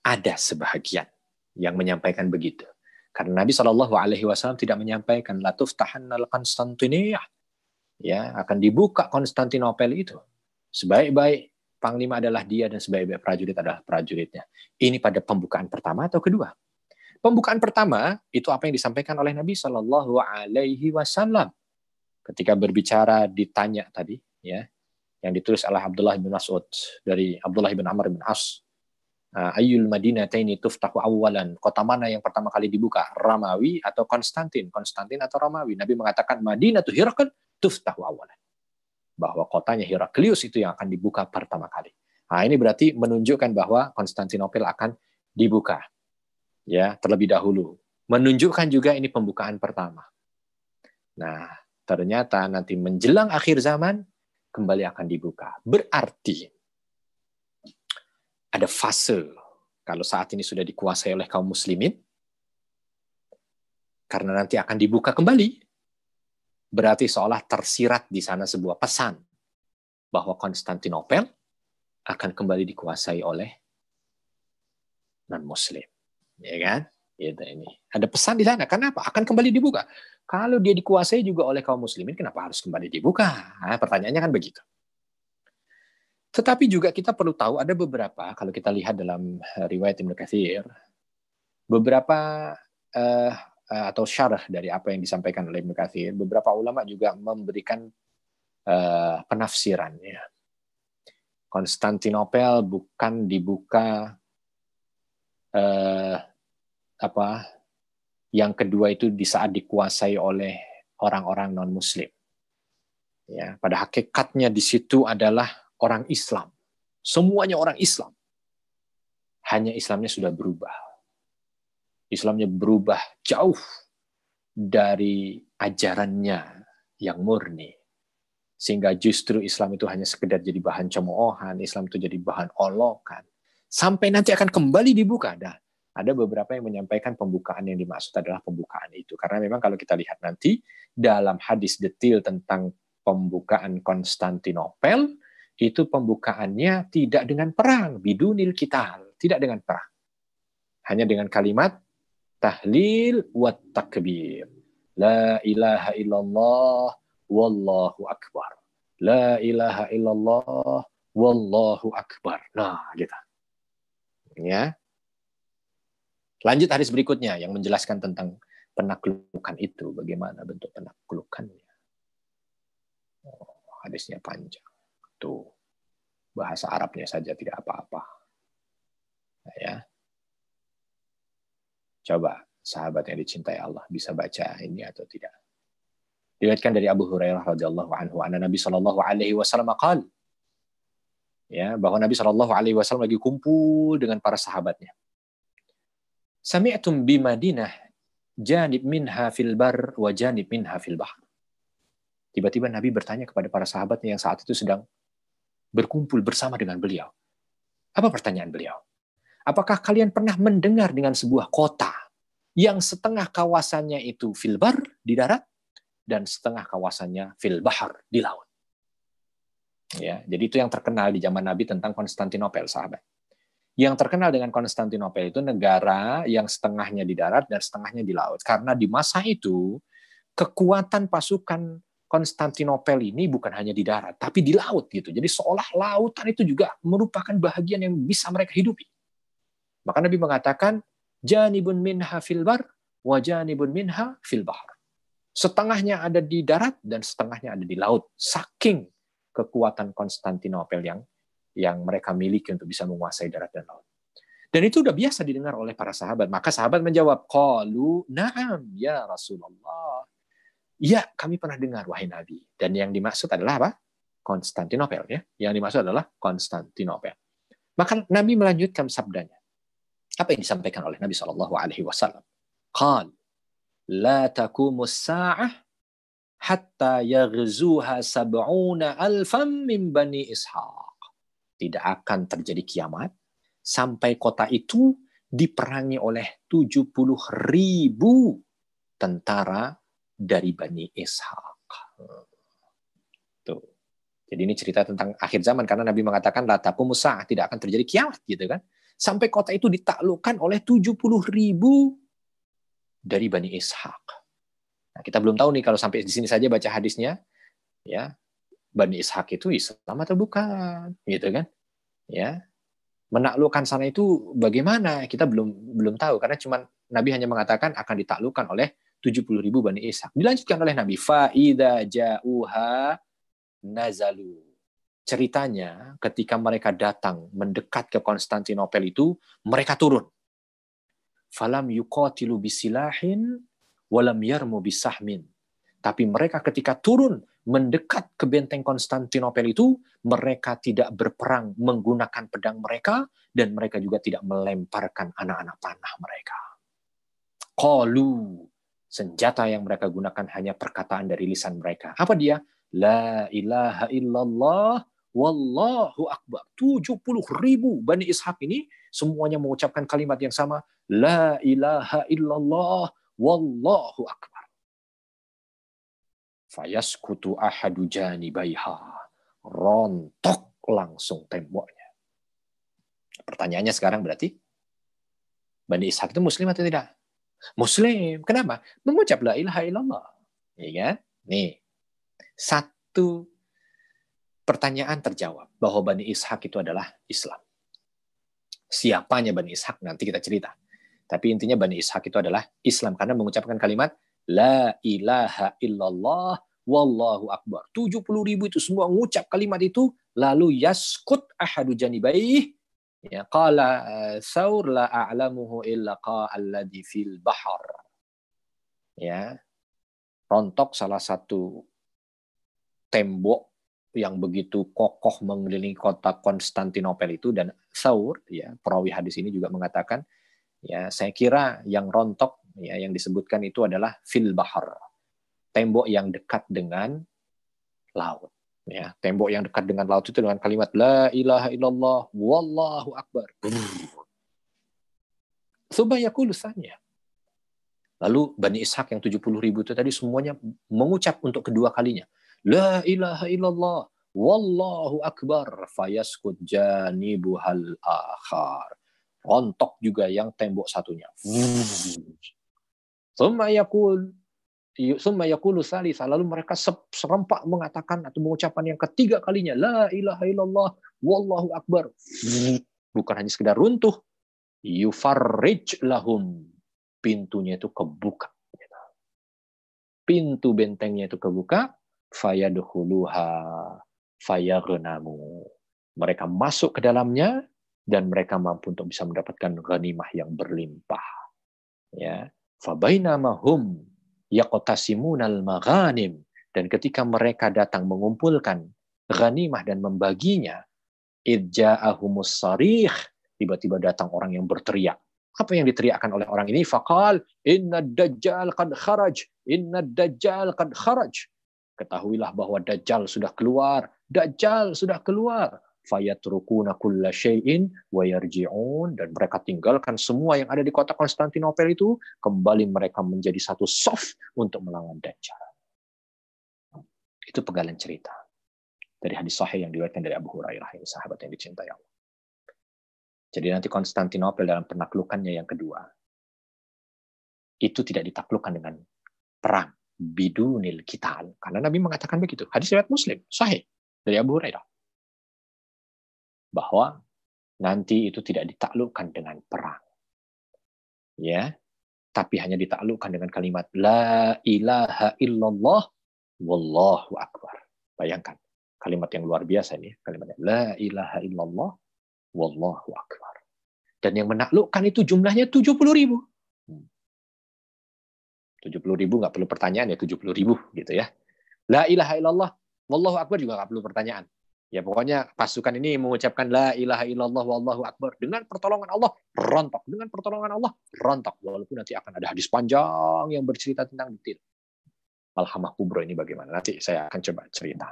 Ada sebahagian yang menyampaikan begitu. Karena Nabi SAW tidak menyampaikan la tuftahannal Konstantiniyah. Ya, akan dibuka Konstantinopel itu. Sebaik-baik panglima adalah dia dan sebaik-baik prajurit adalah prajuritnya. Ini pada pembukaan pertama atau kedua? Pembukaan pertama itu apa yang disampaikan oleh Nabi Shallallahu Alaihi Wasallam ketika berbicara ditanya tadi, ya, yang ditulis oleh Abdullah bin Mas'ud dari Abdullah bin Amr bin As. Ayyul Madinataini tuftahu awalan, kota mana yang pertama kali dibuka, Ramawi atau Konstantin? Konstantin atau Ramawi? Nabi mengatakan Madinatu Hirakl tuftahu awalan, bahwa kotanya Heraklius itu yang akan dibuka pertama kali. Nah, ini berarti menunjukkan bahwa Konstantinopel akan dibuka, ya, terlebih dahulu. Menunjukkan juga ini pembukaan pertama. Nah, ternyata nanti menjelang akhir zaman, kembali akan dibuka. Berarti, ada fase, kalau saat ini sudah dikuasai oleh kaum muslimin, karena nanti akan dibuka kembali, berarti seolah tersirat di sana sebuah pesan, bahwa Konstantinopel akan kembali dikuasai oleh non-muslim. Ya kan? Gitu ini. Ada pesan di sana. Kenapa? Akan kembali dibuka. Kalau dia dikuasai juga oleh kaum muslimin, kenapa harus kembali dibuka? Nah, pertanyaannya kan begitu. Tetapi juga kita perlu tahu ada beberapa, kalau kita lihat dalam riwayat Ibnu Katsir, beberapa atau syarah dari apa yang disampaikan oleh Ibnu Katsir, beberapa ulama juga memberikan penafsirannya. Konstantinopel bukan dibuka yang kedua itu di saat dikuasai oleh orang-orang non-muslim. Ya, pada hakikatnya di situ adalah orang Islam. Semuanya orang Islam. Hanya Islamnya sudah berubah. Islamnya berubah jauh dari ajarannya yang murni. Sehingga justru Islam itu hanya sekedar jadi bahan cemoohan, Islam itu jadi bahan olokan. Sampai nanti akan kembali dibuka. Ada beberapa yang menyampaikan pembukaan yang dimaksud adalah pembukaan itu. Karena memang kalau kita lihat nanti, dalam hadis detail tentang pembukaan Konstantinopel, itu pembukaannya tidak dengan perang, bidunil qital, tidak dengan perang. Hanya dengan kalimat tahlil wa takbir. La ilaha illallah wallahu akbar. La ilaha illallah wallahu akbar. Nah, gitu. Ya. Lanjut hadis berikutnya yang menjelaskan tentang penaklukan itu, bagaimana bentuk penaklukannya. Oh, hadisnya panjang. Tuh. Bahasa Arabnya saja tidak apa-apa. Nah, ya. Coba sahabat yang dicintai Allah bisa baca ini atau tidak. Diriwayatkan dari Abu Hurairah radhiyallahu anhu, anna Nabi sallallahu alaihi wasallam qala, ya, bahwa Nabi sallallahu alaihi wasallam lagi kumpul dengan para sahabatnya. Sami'tum bi Madinah janib minha fil bar wa janib minha fil bahr. Tiba-tiba Nabi bertanya kepada para sahabatnya yang saat itu sedang berkumpul bersama dengan beliau. Apa pertanyaan beliau? Apakah kalian pernah mendengar dengan sebuah kota yang setengah kawasannya itu fil bar, di darat, dan setengah kawasannya fil bahr, di laut? Ya, jadi itu yang terkenal di zaman Nabi tentang Konstantinopel, sahabat. Yang terkenal dengan Konstantinopel itu negara yang setengahnya di darat dan setengahnya di laut. Karena di masa itu, kekuatan pasukan Konstantinopel ini bukan hanya di darat, tapi di laut gitu. Jadi seolah lautan itu juga merupakan bahagian yang bisa mereka hidupi. Maka Nabi mengatakan, janibun minha fil bar, wa janibun minha fil bahr. Setengahnya ada di darat dan setengahnya ada di laut. Saking kekuatan Konstantinopel yang mereka miliki untuk bisa menguasai darat dan laut. Dan itu udah biasa didengar oleh para sahabat. Maka sahabat menjawab, qalu na'am ya Rasulullah. Ya, kami pernah dengar, wahai Nabi. Dan yang dimaksud adalah apa? Konstantinopel. Ya. Yang dimaksud adalah Konstantinopel. Maka Nabi melanjutkan sabdanya. Apa yang disampaikan oleh Nabi SAW? Qal, la taqumus sa'ah hatta yaghzuha sab'una alfam min bani Ishaq. Tidak akan terjadi kiamat sampai kota itu diperangi oleh 70.000 tentara dari Bani Ishaq. Tuh. Jadi ini cerita tentang akhir zaman karena Nabi mengatakan la taqumus sa'ah, tidak akan terjadi kiamat gitu kan. Sampai kota itu ditaklukkan oleh 70.000 dari Bani Ishaq. Nah, kita belum tahu nih kalau sampai di sini saja baca hadisnya, ya, Bani Ishaq itu Islam atau bukan, gitu kan? Ya, menaklukkan sana itu bagaimana? Kita belum tahu karena cuma Nabi hanya mengatakan akan ditaklukkan oleh 70.000 Bani Ishaq. Dilanjutkan oleh Nabi, fa idza ja'uha nazalu. Ceritanya ketika mereka datang mendekat ke Konstantinopel itu, mereka turun. Falam yuqatilu bisilahin walam yarmu bisahmin. Tapi mereka ketika turun mendekat ke benteng Konstantinopel itu, mereka tidak berperang menggunakan pedang mereka dan mereka juga tidak melemparkan anak-anak panah mereka. Qalu, senjata yang mereka gunakan hanya perkataan dari lisan mereka. Apa dia? La ilaha illallah wallahu akbar. 70.000 Bani Ishaq ini semuanya mengucapkan kalimat yang sama. La ilaha illallah wallahu akbar. Fayaskutu ahadu janibaiha. Rontok langsung temboknya. Pertanyaannya sekarang berarti, Bani Ishaq itu muslim atau tidak? Muslim. Kenapa? Mengucap la ilaha illallah. Ya kan? Nih, satu pertanyaan terjawab bahwa Bani Ishaq itu adalah Islam. Siapanya Bani Ishaq nanti kita cerita. Tapi intinya Bani Ishaq itu adalah Islam karena mengucapkan kalimat la ilaha illallah wallahu akbar. 70.000 itu semua mengucap kalimat itu, lalu yaskut ahadu janibaih. Ya, qala Saur la a'lamuhu illa qa'alladhi fil bahar. Ya. Rontok salah satu tembok yang begitu kokoh mengelilingi kota Konstantinopel itu, dan Saur, ya, perawi hadis ini juga mengatakan, ya, saya kira yang rontok, ya, yang disebutkan itu adalah fil bahar. Tembok yang dekat dengan laut. Ya, tembok yang dekat dengan laut itu dengan kalimat la ilaha illallah wallahu akbar. Subayakulusannya. Lalu Bani Ishaq yang 70.000 itu tadi semuanya mengucap untuk kedua kalinya. La ilaha illallah wallahu akbar. Fayaskut janibuhal akhar. Rontok juga yang tembok satunya. Summa yaqulu salisa, lalu mereka serempak mengatakan atau mengucapkan yang ketiga kalinya la ilaha illallah wallahu akbar. Bukan hanya sekedar runtuh, yufarrij lahum, pintunya itu kebuka. Pintu bentengnya itu kebuka, fayadkhuluha fayaghnamu. Mereka masuk ke dalamnya dan mereka mampu untuk bisa mendapatkan ghanimah yang berlimpah. Ya, fabainamahum yaqtasimunal maghanim, dan ketika mereka datang mengumpulkan ghanimah dan membaginya, idja'ahumus sarikh, tiba-tiba datang orang yang berteriak. Apa yang diteriakkan oleh orang ini? Faqal inna dajjal qad kharaj, inna dajjal qad kharaj. Ketahuilah bahwa Dajjal sudah keluar, Dajjal sudah keluar. Fayatrukuna kulla syai'in wa yarji'un, dan mereka tinggalkan semua yang ada di kota Konstantinopel itu, kembali mereka menjadi satu saf untuk melawan Dajjal. Itu penggalan cerita dari hadis sahih yang diriwayatkan dari Abu Hurairah, yang sahabat yang dicintai Allah. Jadi nanti Konstantinopel dalam penaklukannya yang kedua itu tidak ditaklukkan dengan perang, bidunil qital, karena Nabi mengatakan begitu. Hadis riwayat Muslim sahih dari Abu Hurairah, bahwa nanti itu tidak ditaklukkan dengan perang, ya, tapi hanya ditaklukkan dengan kalimat la ilaha illallah wallahu akbar. Bayangkan kalimat yang luar biasa ini, kalimatnya la ilaha illallah wallahu akbar. Dan yang menaklukkan itu jumlahnya 70.000. 70.000 nggak perlu pertanyaan ya, 70.000 gitu ya. La ilaha illallah wallahu akbar juga nggak perlu pertanyaan. Ya pokoknya pasukan ini mengucapkan la ilaha illallah wallahu akbar dengan pertolongan Allah, rontok. Dengan pertolongan Allah, rontok. Walaupun nanti akan ada hadis panjang yang bercerita tentang detail Al-Hamah Kubro ini bagaimana. Nanti saya akan coba cerita.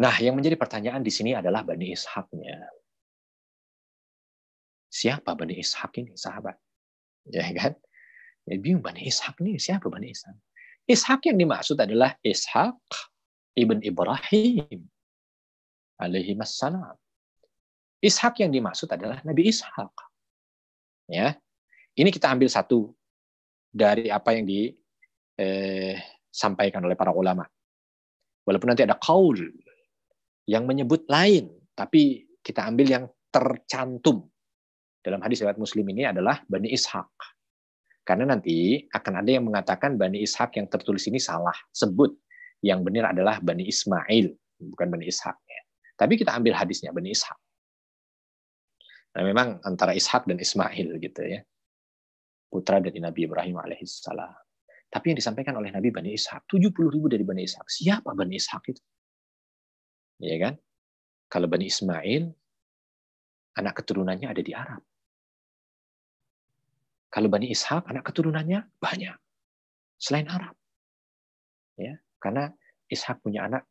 Nah, yang menjadi pertanyaan di sini adalah Bani Ishaq-nya. Siapa Bani Ishaq ini, sahabat? Ya kan? Ya bingung, Bani Ishaq ini siapa Bani Ishaq? Ishaq yang dimaksud adalah Ishaq ibn Ibrahim alaihi wassalam. Ishak yang dimaksud adalah Nabi Ishak. Ya, ini kita ambil satu dari apa yang disampaikan oleh para ulama. Walaupun nanti ada qaul yang menyebut lain, tapi kita ambil yang tercantum dalam hadis riwayat Muslim ini adalah Bani Ishak. Karena nanti akan ada yang mengatakan Bani Ishak yang tertulis ini salah sebut. Yang benar adalah Bani Ismail, bukan Bani Ishak. Tapi kita ambil hadisnya Bani Ishak. Nah, memang antara Ishak dan Ismail gitu ya, putra dari Nabi Ibrahim alaihissalam. Tapi yang disampaikan oleh Nabi Bani Ishak, 70.000 dari Bani Ishak. Siapa Bani Ishak itu? Ya kan? Kalau Bani Ismail, anak keturunannya ada di Arab. Kalau Bani Ishak, anak keturunannya banyak. Selain Arab. Ya, karena Ishak punya anak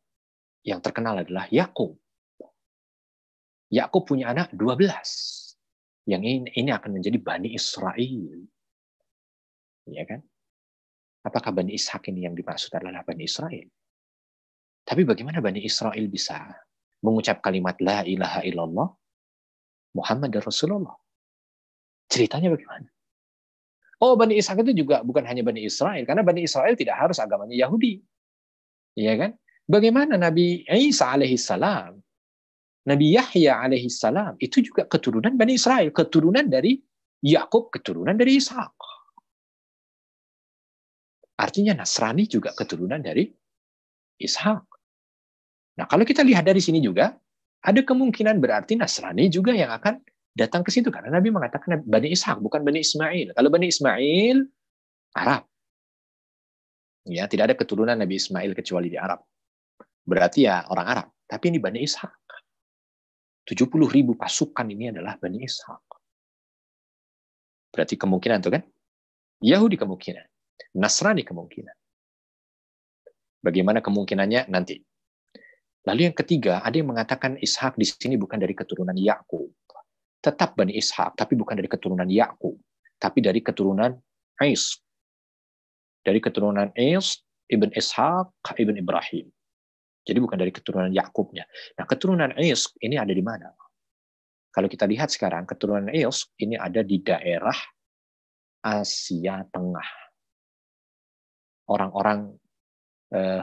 yang terkenal adalah Yakub. Yakub punya anak 12. Yang ini akan menjadi Bani Israel. Ya kan? Apakah Bani Ishak ini yang dimaksud adalah Bani Israel? Tapi bagaimana Bani Israel bisa mengucap kalimat La ilaha illallah Muhammad Rasulullah? Ceritanya bagaimana? Oh, Bani Ishak itu juga bukan hanya Bani Israel, karena Bani Israel tidak harus agamanya Yahudi. Iya kan? Bagaimana Nabi Isa alaihissalam, Nabi Yahya alaihissalam, itu juga keturunan Bani Israel, keturunan dari Yakub, keturunan dari Ishak. Artinya Nasrani juga keturunan dari Ishak. Nah, kalau kita lihat dari sini juga, ada kemungkinan berarti Nasrani juga yang akan datang ke situ. Karena Nabi mengatakan Bani Ishak, bukan Bani Ismail. Kalau Bani Ismail, Arab. Ya, tidak ada keturunan Nabi Ismail kecuali di Arab. Berarti ya orang Arab. Tapi ini Bani Ishak. 70.000 pasukan ini adalah Bani Ishak. Berarti kemungkinan itu kan? Yahudi kemungkinan. Nasrani kemungkinan. Bagaimana kemungkinannya nanti? Lalu yang ketiga, ada yang mengatakan Ishak di sini bukan dari keturunan Yakub. Tetap Bani Ishak, tapi bukan dari keturunan Yakub, tapi dari keturunan Is. Dari keturunan Is, Ibn Ishak, Ibn Ibrahim. Jadi bukan dari keturunan Yakubnya. Nah, keturunan Is ini ada di mana? Kalau kita lihat sekarang, keturunan Is ini ada di daerah Asia Tengah. Orang-orang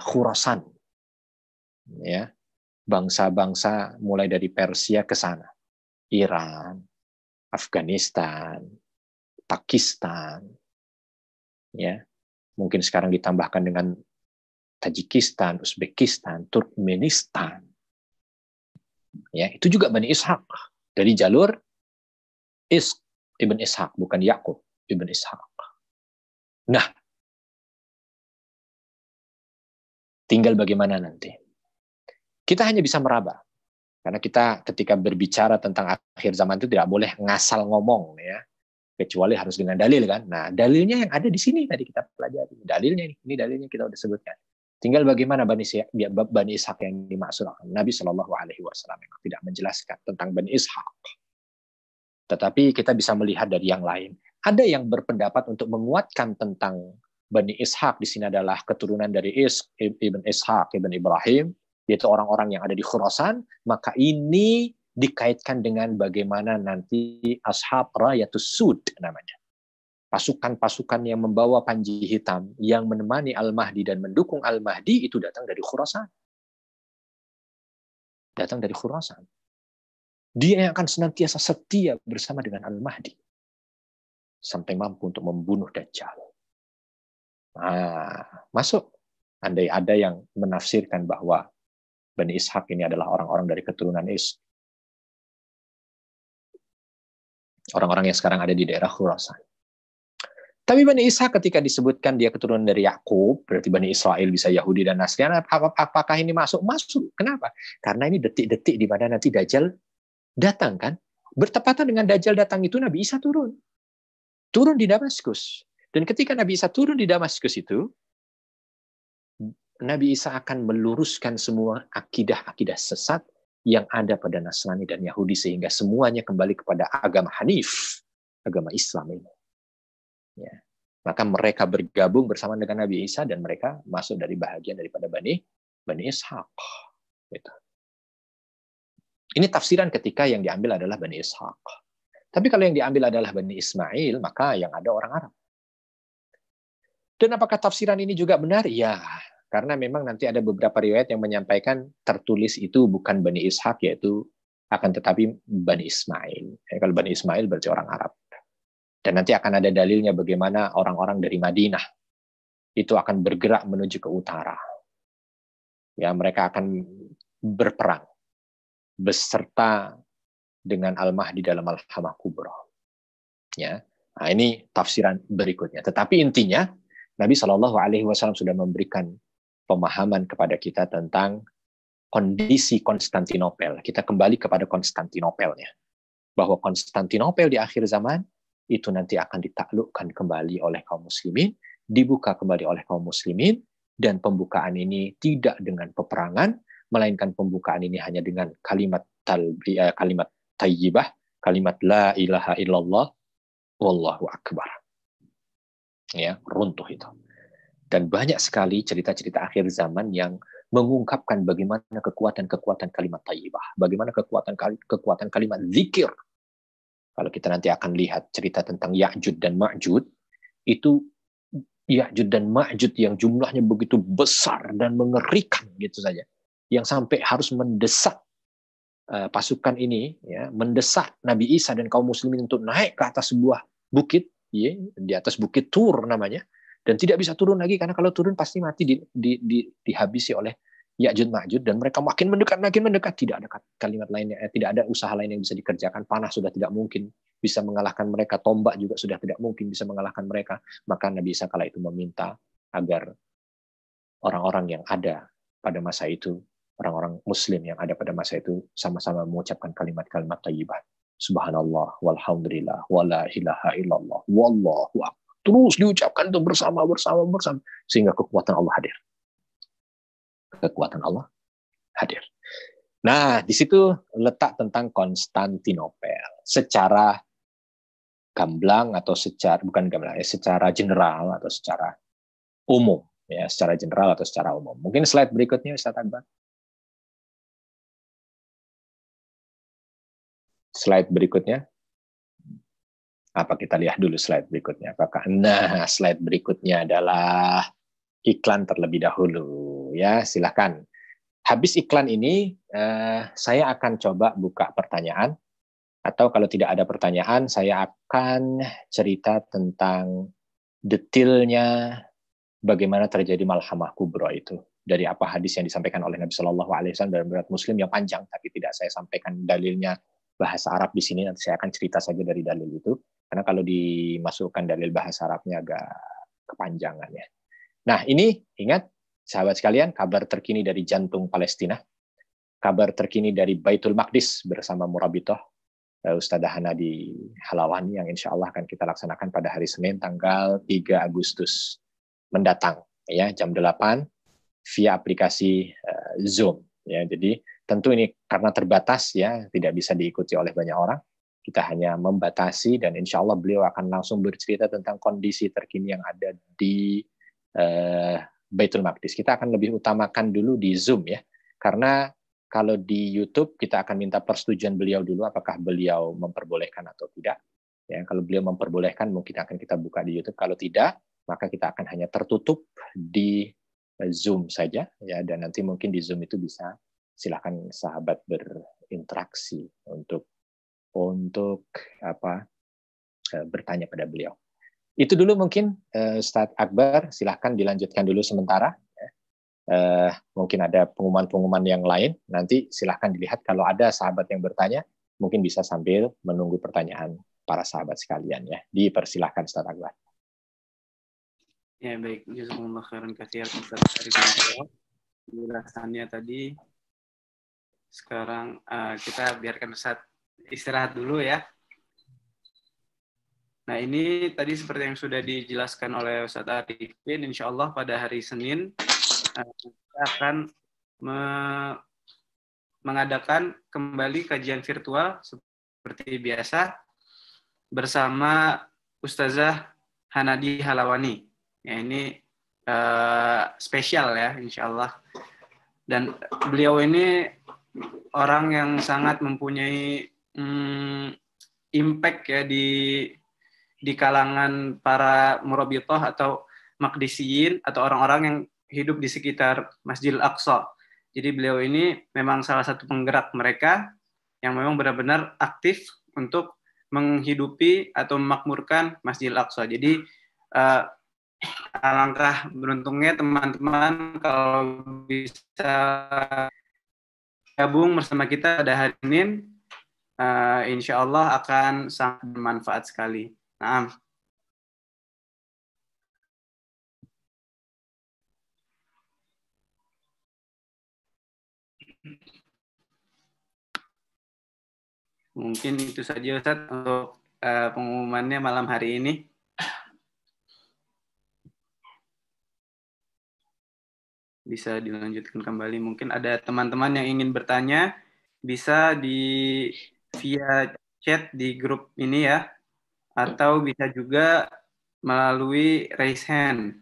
Khurasan. Ya, bangsa-bangsa mulai dari Persia ke sana. Iran, Afghanistan, Pakistan, ya, mungkin sekarang ditambahkan dengan Tajikistan, Uzbekistan, Turkmenistan, ya, itu juga Bani Ishak dari jalur Ibn Ishak, bukan Yakub Ibn Ishak. Nah, tinggal bagaimana nanti. Kita hanya bisa meraba, karena kita ketika berbicara tentang akhir zaman itu tidak boleh ngasal ngomong, ya. Kecuali harus dengan dalil kan. Nah, dalilnya yang ada di sini tadi kita pelajari. Dalilnya ini dalilnya kita sudah sebutkan. Tinggal bagaimana Bani Ishak yang dimaksud. Nabi Shallallahu Alaihi Wasallam tidak menjelaskan tentang Bani Ishak. Tetapi kita bisa melihat dari yang lain. Ada yang berpendapat untuk menguatkan tentang Bani Ishak di sini adalah keturunan dari Ibn Ishak, Ibn Ibrahim, yaitu orang-orang yang ada di Khurasan. Maka ini dikaitkan dengan bagaimana nanti Ashab Rayatus Sud namanya. Pasukan-pasukan yang membawa panji hitam yang menemani Al-Mahdi dan mendukung Al-Mahdi itu datang dari Khurasan. Datang dari Khurasan. Dia yang akan senantiasa setia bersama dengan Al-Mahdi. Sampai mampu untuk membunuh Dajjal. Nah, masuk. Andai ada yang menafsirkan bahwa Bani Ishak ini adalah orang-orang dari keturunan Is. Orang-orang yang sekarang ada di daerah Khurasan. Tapi Bani Ishak ketika disebutkan dia keturunan dari Yakub, berarti Bani Israel bisa Yahudi dan Nasrani, apakah ini masuk? Masuk. Kenapa? Karena ini detik-detik di mana nanti Dajjal datang kan? Bertepatan dengan Dajjal datang itu Nabi Isa turun. Turun di Damaskus. Dan ketika Nabi Isa turun di Damaskus itu, Nabi Isa akan meluruskan semua akidah-akidah sesat yang ada pada Nasrani dan Yahudi sehingga semuanya kembali kepada agama Hanif, agama Islam ini. Ya. Maka mereka bergabung bersama dengan Nabi Isa dan mereka masuk dari bahagian daripada Bani Ishak. Gitu. Ini tafsiran ketika yang diambil adalah Bani Ishak. Tapi kalau yang diambil adalah Bani Ismail, maka yang ada orang Arab. Dan apakah tafsiran ini juga benar? Ya, karena memang nanti ada beberapa riwayat yang menyampaikan tertulis itu bukan Bani Ishak, yaitu akan tetapi Bani Ismail. Ya, kalau Bani Ismail berarti orang Arab. Dan nanti akan ada dalilnya bagaimana orang-orang dari Madinah itu akan bergerak menuju ke utara. Ya, mereka akan berperang beserta dengan Al-Mahdi dalam Al-Hamah Kubra. Ya. Nah, ini tafsiran berikutnya. Tetapi intinya Nabi Shallallahu Alaihi Wasallam sudah memberikan pemahaman kepada kita tentang kondisi Konstantinopel. Kita kembali kepada Konstantinopelnya. Bahwa Konstantinopel di akhir zaman itu nanti akan ditaklukkan kembali oleh kaum muslimin, dibuka kembali oleh kaum muslimin, dan pembukaan ini tidak dengan peperangan, melainkan pembukaan ini hanya dengan kalimat kalimat thayyibah, kalimat la ilaha illallah, wallahu akbar. Ya, runtuh itu. Dan banyak sekali cerita-cerita akhir zaman yang mengungkapkan bagaimana kekuatan-kekuatan kalimat thayyibah, bagaimana kekuatan kalimat zikir. Kalau kita nanti akan lihat cerita tentang Ya'jud dan Ma'jud, itu Ya'jud dan Ma'jud yang jumlahnya begitu besar dan mengerikan gitu saja, yang sampai harus mendesak pasukan ini, ya, mendesak Nabi Isa dan kaum muslimin untuk naik ke atas sebuah bukit, ya, di atas bukit Tur namanya, dan tidak bisa turun lagi karena kalau turun pasti mati dihabisi oleh Ya'jud Ma'jud, dan mereka makin mendekat, tidak ada kalimat lainnya, tidak ada usaha lain yang bisa dikerjakan, panah sudah tidak mungkin bisa mengalahkan mereka, tombak juga sudah tidak mungkin bisa mengalahkan mereka. Maka Nabi Isa kala itu meminta agar orang-orang yang ada pada masa itu, orang-orang muslim yang ada pada masa itu, sama-sama mengucapkan kalimat-kalimat thayyibah. Subhanallah, walhamdulillah, wala ilaha illallah, wallahu akbar. Terus diucapkan itu bersama, sehingga kekuatan Allah hadir. Kekuatan Allah hadir. Nah, di situ letak tentang Konstantinopel. Secara gamblang atau secara general atau secara umum. Ya, secara general atau secara umum. Mungkin slide berikutnya, Ustaz Akbar. Slide berikutnya. Apa kita lihat dulu slide berikutnya? Apakah? Nah, slide berikutnya adalah iklan terlebih dahulu. Ya, silakan. Habis iklan ini, saya akan coba buka pertanyaan. Atau kalau tidak ada pertanyaan, saya akan cerita tentang detailnya bagaimana terjadi Malhamah Kubra itu. Dari apa hadis yang disampaikan oleh Nabi Shallallahu Alaihi Wasallam dalam riwayat Muslim yang panjang, tapi tidak saya sampaikan dalilnya bahasa Arab di sini. Nanti saya akan cerita saja dari dalil itu, karena kalau dimasukkan dalil bahasa Arabnya agak kepanjangan ya. Nah, ini ingat sahabat sekalian, kabar terkini dari jantung Palestina, kabar terkini dari Baitul Maqdis bersama Murabitoh Ustadzah Hanadi Halawani yang insya Allah akan kita laksanakan pada hari Senin tanggal 3 Agustus mendatang, ya, jam 8 via aplikasi Zoom. Ya, jadi tentu ini karena terbatas, ya, tidak bisa diikuti oleh banyak orang. Kita hanya membatasi, dan insya Allah beliau akan langsung bercerita tentang kondisi terkini yang ada di Baitul Maqdis. Kita akan lebih utamakan dulu di Zoom, ya, karena kalau di YouTube kita akan minta persetujuan beliau dulu, apakah beliau memperbolehkan atau tidak. Ya, kalau beliau memperbolehkan, mungkin akan kita buka di YouTube. Kalau tidak, maka kita akan hanya tertutup di Zoom saja. Ya, dan nanti mungkin di Zoom itu bisa silakan sahabat berinteraksi untuk bertanya pada beliau. Itu dulu mungkin Ustadz Akbar, silahkan dilanjutkan dulu sementara. Mungkin ada pengumuman-pengumuman yang lain, nanti silahkan dilihat. Kalau ada sahabat yang bertanya, mungkin bisa sambil menunggu pertanyaan para sahabat sekalian, ya. Dipersilahkan Ustaz Akbar. Ya, baik. Jazakumullah khairan katsiran Ustaz Arif penjelasannya tadi. Sekarang kita biarkan Ustaz istirahat dulu, ya. Nah, ini tadi seperti yang sudah dijelaskan oleh Ustaz Arifin, insya Allah pada hari Senin kita akan mengadakan kembali kajian virtual seperti biasa bersama Ustazah Hanadi Halawani. Ya, ini spesial, ya, insya Allah. Dan beliau ini orang yang sangat mempunyai impact, ya, di kalangan para murabitoh atau Maqdisiyin atau orang-orang yang hidup di sekitar Masjidil Aqsa. Jadi beliau ini memang salah satu penggerak mereka yang memang benar-benar aktif untuk menghidupi atau memakmurkan Masjidil Aqsa. Jadi alangkah beruntungnya teman-teman kalau bisa gabung bersama kita pada hari ini, insya Allah akan sangat bermanfaat sekali. Nah, mungkin itu saja Ustaz untuk pengumumannya malam hari ini. Bisa dilanjutkan kembali. Mungkin ada teman-teman yang ingin bertanya, bisa via chat di grup ini ya, atau bisa juga melalui raise hand.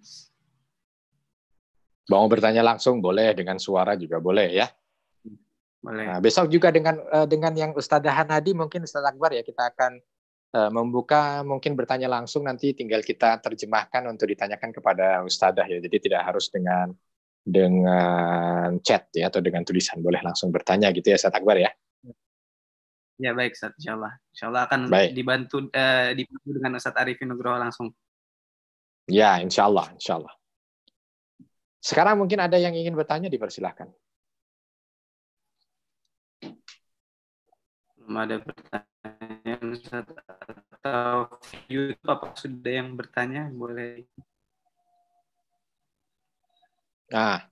Mau bertanya langsung boleh, dengan suara juga boleh ya. Boleh. Nah, besok juga dengan yang Ustadzah Hanadi, mungkin Ustadz Akbar ya, kita akan membuka, mungkin bertanya langsung, nanti tinggal kita terjemahkan untuk ditanyakan kepada Ustadzah ya. Jadi tidak harus dengan chat ya, atau dengan tulisan, boleh langsung bertanya gitu ya Ustadz Akbar ya. Ya baik Ustadz, insya Allah akan baik. dibantu dengan Ustadz Arifin Nugroho langsung. Ya, insya Allah. Sekarang mungkin ada yang ingin bertanya, dipersilahkan. Belum ada pertanyaan Ustadz, atau YouTube apa sudah yang bertanya, boleh. Nah,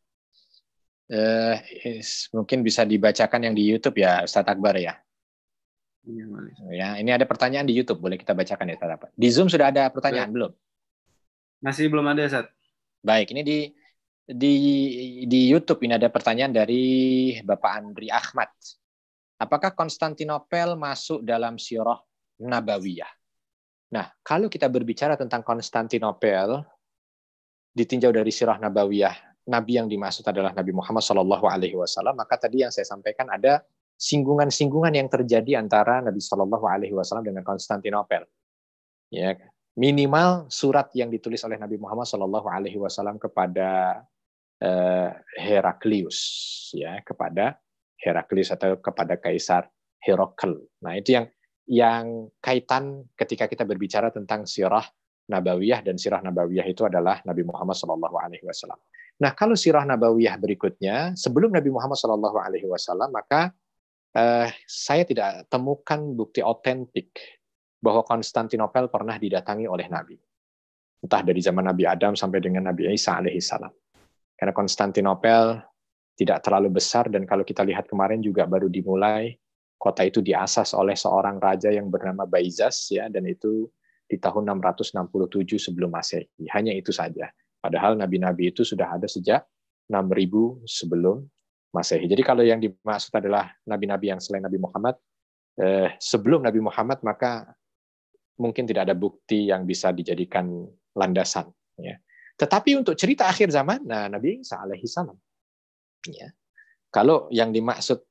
mungkin bisa dibacakan yang di YouTube ya Ustadz Akbar ya. Ya, boleh. Ya, ini ada pertanyaan di YouTube, boleh kita bacakan ya Ustadz Akbar. Di Zoom sudah ada pertanyaan belum? Masih belum ada Ustadz. Baik, ini di YouTube ini ada pertanyaan dari Bapak Andri Ahmad. Apakah Konstantinopel masuk dalam Sirah Nabawiyah? Nah, kalau kita berbicara tentang Konstantinopel, ditinjau dari Sirah Nabawiyah, Nabi yang dimaksud adalah Nabi Muhammad SAW, maka tadi yang saya sampaikan ada singgungan-singgungan yang terjadi antara Nabi SAW dengan Konstantinopel. Ya, minimal surat yang ditulis oleh Nabi Muhammad SAW kepada Heraklius, ya, kepada Heraklius atau kepada Kaisar Herakl. Nah, itu yang kaitan ketika kita berbicara tentang Sirah Nabawiyah, dan Sirah Nabawiyah itu adalah Nabi Muhammad SAW. Nah, kalau Sirah Nabawiyah berikutnya, sebelum Nabi Muhammad SAW, maka saya tidak temukan bukti otentik bahwa Konstantinopel pernah didatangi oleh Nabi. Entah dari zaman Nabi Adam sampai dengan Nabi Isa alaihissalam. Karena Konstantinopel tidak terlalu besar, dan kalau kita lihat kemarin juga baru dimulai, kota itu diasas oleh seorang raja yang bernama Baizas, ya, dan itu di tahun 667 sebelum Masehi. Hanya itu saja. Padahal nabi-nabi itu sudah ada sejak 6000 sebelum Masehi. Jadi kalau yang dimaksud adalah nabi-nabi yang selain Nabi Muhammad, sebelum Nabi Muhammad, maka mungkin tidak ada bukti yang bisa dijadikan landasan. Ya. Tetapi untuk cerita akhir zaman, nah, Nabi Isa alaihissalam. Ya. Kalau yang dimaksud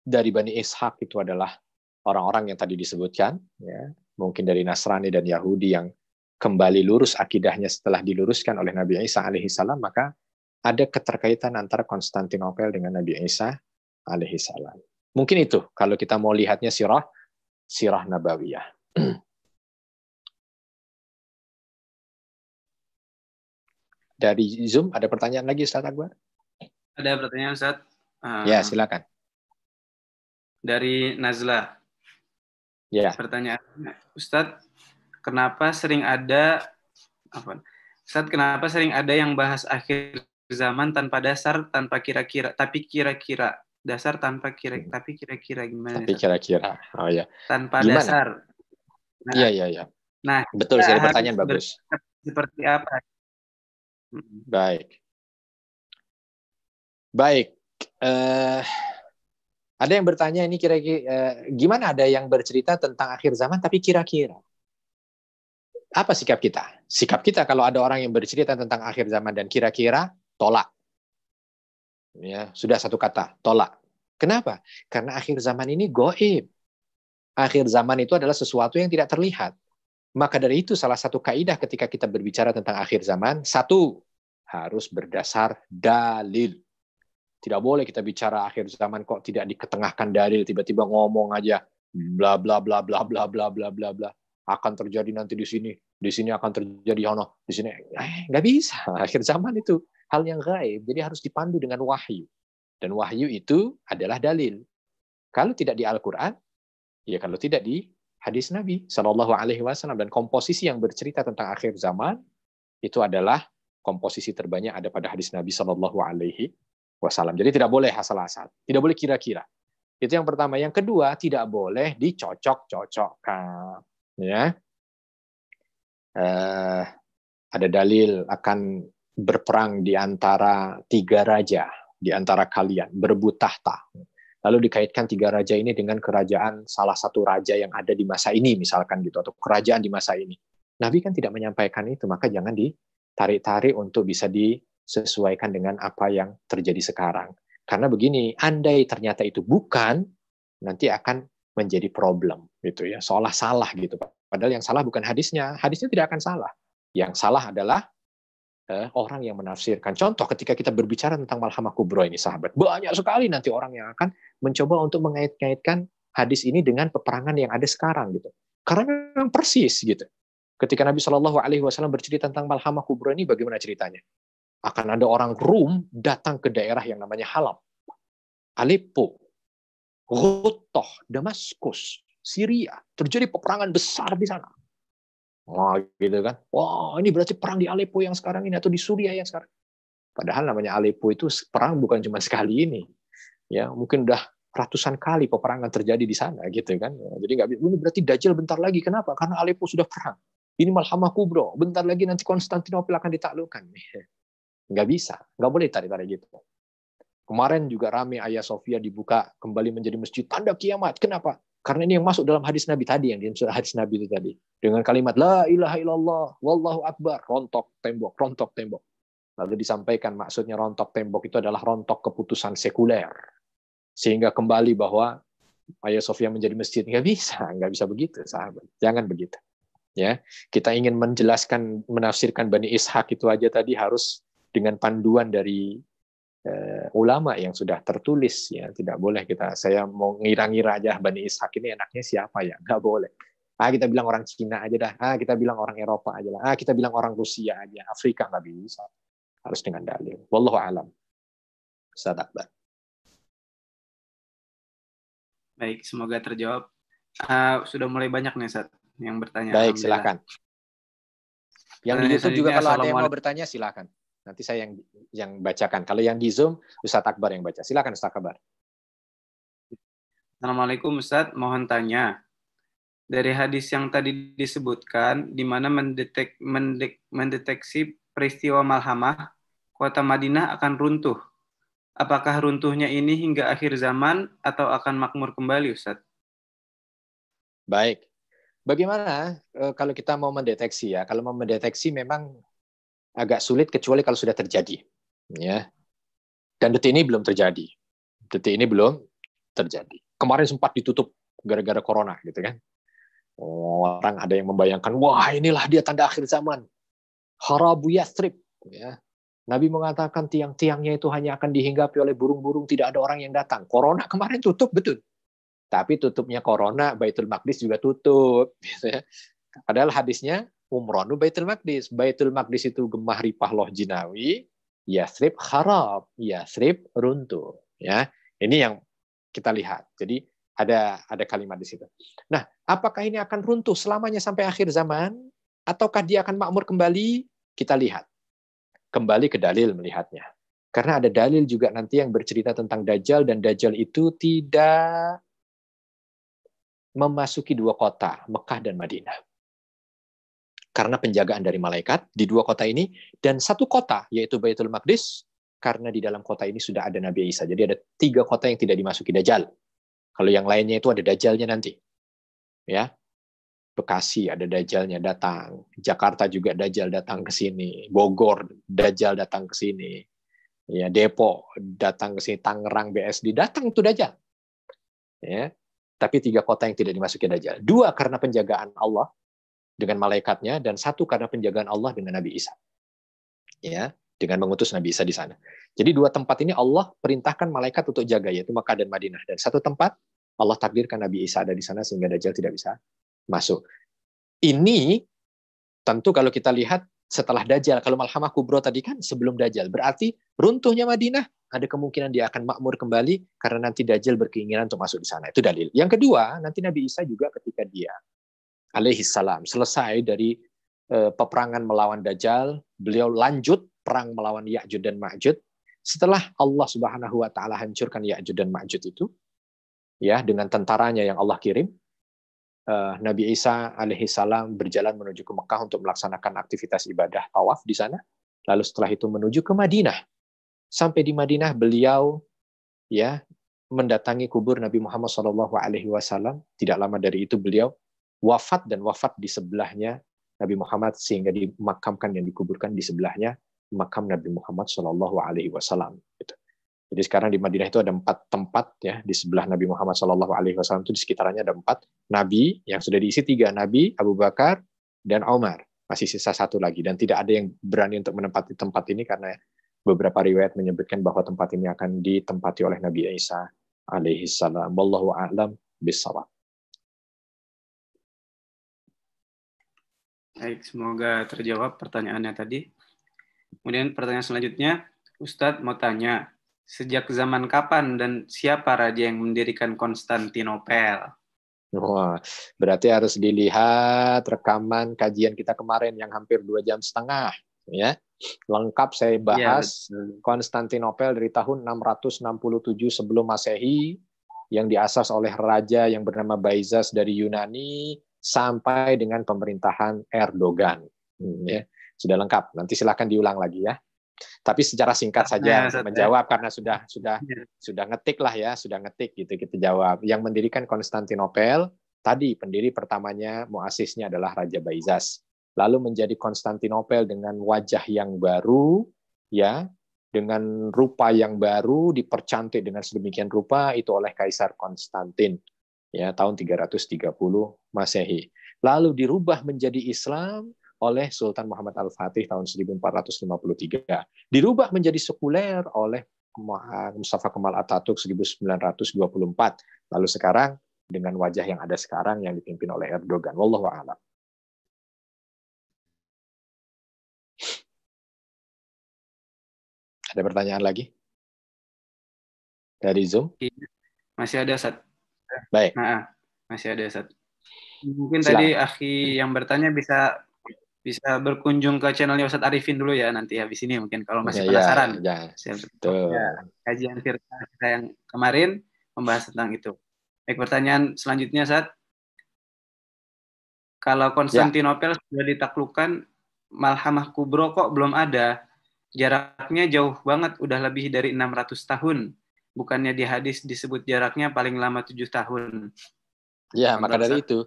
dari Bani Ishak itu adalah orang-orang yang tadi disebutkan, ya, mungkin dari Nasrani dan Yahudi yang kembali lurus akidahnya setelah diluruskan oleh Nabi Isa alaihissalam, maka ada keterkaitan antara Konstantinopel dengan Nabi Isa alaihissalam. Mungkin itu kalau kita mau lihatnya Sirah Nabawiyah. Dari Zoom ada pertanyaan lagi Ustaz Akbar? Ada pertanyaan Ustaz? Ya, silakan. Dari Nazla. Ya. Pertanyaannya, Ustaz, kenapa sering ada yang bahas akhir zaman tanpa dasar, tanpa kira-kira, tapi kira-kira, dasar tanpa kira-kira, tapi kira-kira gimana? Tapi kira-kira, oh ya. Tanpa gimana? Dasar. Iya. Nah, betul sekali, pertanyaan bagus. Seperti apa? Baik. Ada yang bertanya ini kira-kira gimana ada yang bercerita tentang akhir zaman tapi kira-kira. Apa sikap kita? Sikap kita kalau ada orang yang bercerita tentang akhir zaman dan kira-kira, tolak. Ya, sudah satu kata, tolak. Kenapa? Karena akhir zaman ini gaib. Akhir zaman itu adalah sesuatu yang tidak terlihat. Maka dari itu salah satu kaidah ketika kita berbicara tentang akhir zaman, satu, harus berdasar dalil. Tidak boleh kita bicara akhir zaman kok tidak diketengahkan dalil, tiba-tiba ngomong aja bla bla bla bla bla bla bla bla bla, akan terjadi nanti di sini akan terjadi ono, di sini nggak bisa. Akhir zaman itu hal yang gaib, jadi harus dipandu dengan wahyu. Dan wahyu itu adalah dalil. Kalau tidak di Al-Qur'an, ya kalau tidak di hadis Nabi Shallallahu Alaihi Wasallam. Dan komposisi yang bercerita tentang akhir zaman itu adalah komposisi terbanyak ada pada hadis Nabi Shallallahu Alaihi Wasallam. Jadi tidak boleh asal-asal, tidak boleh kira-kira. Itu yang pertama. Yang kedua, tidak boleh dicocok-cocokkan. Ya, ada dalil akan berperang di antara 3 raja di antara kalian, berebut tahta. Lalu dikaitkan 3 raja ini dengan kerajaan salah satu raja yang ada di masa ini, misalkan gitu, atau kerajaan di masa ini. Nabi kan tidak menyampaikan itu, maka jangan ditarik-tarik untuk bisa disesuaikan dengan apa yang terjadi sekarang. Karena begini, andai ternyata itu bukan, nanti akan menjadi problem gitu ya, seolah salah gitu. Padahal yang salah bukan hadisnya tidak akan salah. Yang salah adalah orang yang menafsirkan. Contoh ketika kita berbicara tentang Malhamah Kubro ini, sahabat, banyak sekali nanti orang yang akan mencoba untuk mengait-ngaitkan hadis ini dengan peperangan yang ada sekarang gitu. Karena memang persis gitu. Ketika Nabi Shallallahu Alaihi Wasallam bercerita tentang Malhamah Kubro ini, bagaimana ceritanya? Akan ada orang Rum datang ke daerah yang namanya Halab, Aleppo, Ghutah, Damaskus, Syria. Terjadi peperangan besar di sana. Wah, gitu kan. Wah, ini berarti perang di Aleppo yang sekarang ini atau di Suriah yang sekarang. Padahal namanya Aleppo itu perang bukan cuma sekali ini. Ya, mungkin udah ratusan kali peperangan terjadi di sana gitu kan. Jadi nggak, ini berarti Dajjal bentar lagi. Kenapa? Karena Aleppo sudah perang. Ini Malhamah Kubro. Bentar lagi nanti Konstantinopel akan ditaklukkan. Nggak bisa. Nggak boleh tarik-tarik gitu. Kemarin juga rame Hagia Sophia dibuka kembali menjadi masjid tanda kiamat. Kenapa? Karena ini yang masuk dalam hadis Nabi tadi, yang di hadis Nabi itu tadi. Dengan kalimat, La ilaha illallah, wallahu akbar, rontok tembok, rontok tembok. Lalu disampaikan maksudnya rontok tembok itu adalah rontok keputusan sekuler. Sehingga kembali bahwa Hagia Sophia menjadi masjid. Nggak bisa begitu, sahabat. Jangan begitu. Ya, kita ingin menjelaskan, menafsirkan Bani Ishaq itu aja tadi harus dengan panduan dari ulama yang sudah tertulis, ya tidak boleh saya mau ngira-ngira aja Bani Ishaq ini enaknya siapa ya, nggak boleh. Kita bilang orang Cina aja dah, kita bilang orang Eropa aja lah, kita bilang orang Rusia aja, Afrika nggak bisa, harus dengan dalil. Wallahu a'lam. Ustaz Akbar. Baik, semoga terjawab. Sudah mulai banyak nih Ustaz yang bertanya. Baik, silakan. Yang di YouTube juga kalau ada yang mau bertanya silakan. Nanti saya yang bacakan. Kalau yang di Zoom, Ustaz Akbar yang baca. Silakan Ustaz Akbar. Assalamualaikum Ustaz, mohon tanya. Dari hadis yang tadi disebutkan, di mana mendeteksi peristiwa Malhamah, kota Madinah akan runtuh. Apakah runtuhnya ini hingga akhir zaman atau akan makmur kembali, Ustaz? Baik. Bagaimana kalau kita mau mendeteksi ya? Kalau mau mendeteksi memang agak sulit kecuali kalau sudah terjadi, ya. Dan detik ini belum terjadi. Kemarin sempat ditutup gara-gara corona, gitu kan. Orang ada yang membayangkan, wah inilah dia tanda akhir zaman. Harabu Yathrib, ya. Nabi mengatakan tiang-tiangnya itu hanya akan dihinggapi oleh burung-burung, tidak ada orang yang datang. Corona kemarin tutup, betul. Tapi tutupnya corona, Baitul Maqdis juga tutup. Gitu ya. Padahal hadisnya, Umronu Baitul Maqdis. Baitul Maqdis itu gemah ripah loh jinawi, Yathrib kharab, Yathrib runtuh. Ya, ini yang kita lihat. Jadi ada kalimat di situ. Nah, apakah ini akan runtuh selamanya sampai akhir zaman, ataukah dia akan makmur kembali? Kita lihat. Kembali ke dalil melihatnya. Karena ada dalil juga nanti yang bercerita tentang Dajjal, dan Dajjal itu tidak memasuki 2 kota, Mekah dan Madinah. Karena penjagaan dari malaikat di 2 kota ini, dan 1 kota yaitu Baitul Maqdis, karena di dalam kota ini sudah ada Nabi Isa. Jadi ada 3 kota yang tidak dimasuki Dajjal. Kalau yang lainnya itu ada Dajjalnya nanti. Ya. Bekasi ada Dajjalnya datang, Jakarta juga Dajjal datang ke sini, Bogor Dajjal datang ke sini. Ya, Depok datang ke sini, Tangerang BSD datang tuh Dajjal. Ya. Tapi 3 kota yang tidak dimasuki Dajjal. 2 karena penjagaan Allah dengan malaikatnya, dan 1 karena penjagaan Allah dengan Nabi Isa. Ya, dengan mengutus Nabi Isa di sana. Jadi 2 tempat ini Allah perintahkan malaikat untuk jaga, yaitu Makkah dan Madinah. Dan 1 tempat Allah takdirkan Nabi Isa ada di sana sehingga Dajjal tidak bisa masuk. Ini tentu kalau kita lihat setelah Dajjal, kalau Malhamah Kubro tadi kan sebelum Dajjal, berarti runtuhnya Madinah, ada kemungkinan dia akan makmur kembali karena nanti Dajjal berkeinginan untuk masuk di sana. Itu dalil. Yang kedua, nanti Nabi Isa juga ketika dia alaihissalam selesai dari peperangan melawan Dajjal, beliau lanjut perang melawan Ya'juj dan Ma'juj. Setelah Allah Subhanahu wa taala hancurkan Ya'juj dan Ma'juj itu, ya, dengan tentaranya yang Allah kirim, Nabi Isa alaihissalam berjalan menuju ke Mekah untuk melaksanakan aktivitas ibadah tawaf di sana. Lalu setelah itu menuju ke Madinah. Sampai di Madinah beliau ya mendatangi kubur Nabi Muhammad SAW. Tidak lama dari itu beliau wafat, dan wafat di sebelahnya Nabi Muhammad, sehingga dimakamkan dan dikuburkan di sebelahnya makam Nabi Muhammad SAW. Gitu. Jadi sekarang di Madinah itu ada 4 tempat ya, di sebelah Nabi Muhammad SAW itu di sekitarnya ada 4 Nabi, yang sudah diisi 3 Nabi, Abu Bakar dan Umar. Masih sisa 1 lagi, dan tidak ada yang berani untuk menempati tempat ini karena beberapa riwayat menyebutkan bahwa tempat ini akan ditempati oleh Nabi Isa alaihissalam. Wallahu a'lam bishawab. Baik, semoga terjawab pertanyaannya tadi. Kemudian pertanyaan selanjutnya, Ustadz mau tanya, sejak zaman kapan dan siapa raja yang mendirikan Konstantinopel? Wah, berarti harus dilihat rekaman kajian kita kemarin yang hampir 2,5 jam, ya. Lengkap saya bahas ya, Konstantinopel dari tahun 667 sebelum Masehi yang diasas oleh raja yang bernama Baizas dari Yunani sampai dengan pemerintahan Erdogan. Ya, sudah lengkap. Nanti silakan diulang lagi ya. Tapi secara singkat saja untuk menjawab karena sudah ngetik lah ya, sudah ngetik gitu kita jawab. Yang mendirikan Konstantinopel tadi pendiri pertamanya muasisnya adalah Raja Baizas. Lalu menjadi Konstantinopel dengan wajah yang baru ya, dengan rupa yang baru, dipercantik dengan sedemikian rupa itu oleh Kaisar Konstantin ya tahun 330 Masehi. Lalu dirubah menjadi Islam oleh Sultan Muhammad Al-Fatih tahun 1453. Dirubah menjadi sekuler oleh Mustafa Kemal Atatürk 1924. Lalu sekarang dengan wajah yang ada sekarang yang dipimpin oleh Erdogan. Wallahu a'lam. Ada pertanyaan lagi? Dari Zoom? Masih ada, Ustaz. Baik. Nah, masih ada, Ustaz. Mungkin silakan. Tadi akhi yang bertanya bisa berkunjung ke channelnya Ustadz Arifin dulu ya nanti habis ini mungkin kalau masih penasaran. Kajian virtual kita yang kemarin membahas tentang itu. Baik, pertanyaan selanjutnya Ustadz. Kalau Konstantinopel sudah ditaklukkan, Malhamah Kubro kok belum ada? Jaraknya jauh banget, udah lebih dari 600 tahun. Bukannya di hadis disebut jaraknya paling lama 7 tahun. Ya, maka dari itu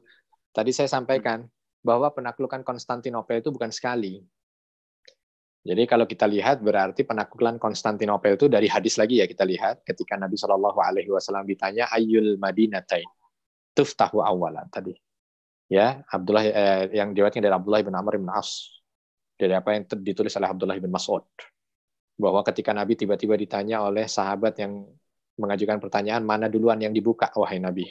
tadi saya sampaikan bahwa penaklukan Konstantinopel itu bukan sekali. Jadi kalau kita lihat berarti penaklukan Konstantinopel itu dari hadis lagi ya, kita lihat ketika Nabi SAW ditanya ayyul madinatain tuftahu awalan tadi. Ya, Abdullah yang diriwayatkan dari Abdullah bin Amr bin As, dari apa yang ditulis oleh Abdullah bin Mas'ud, bahwa ketika Nabi tiba-tiba ditanya oleh sahabat yang mengajukan pertanyaan, mana duluan yang dibuka wahai Nabi?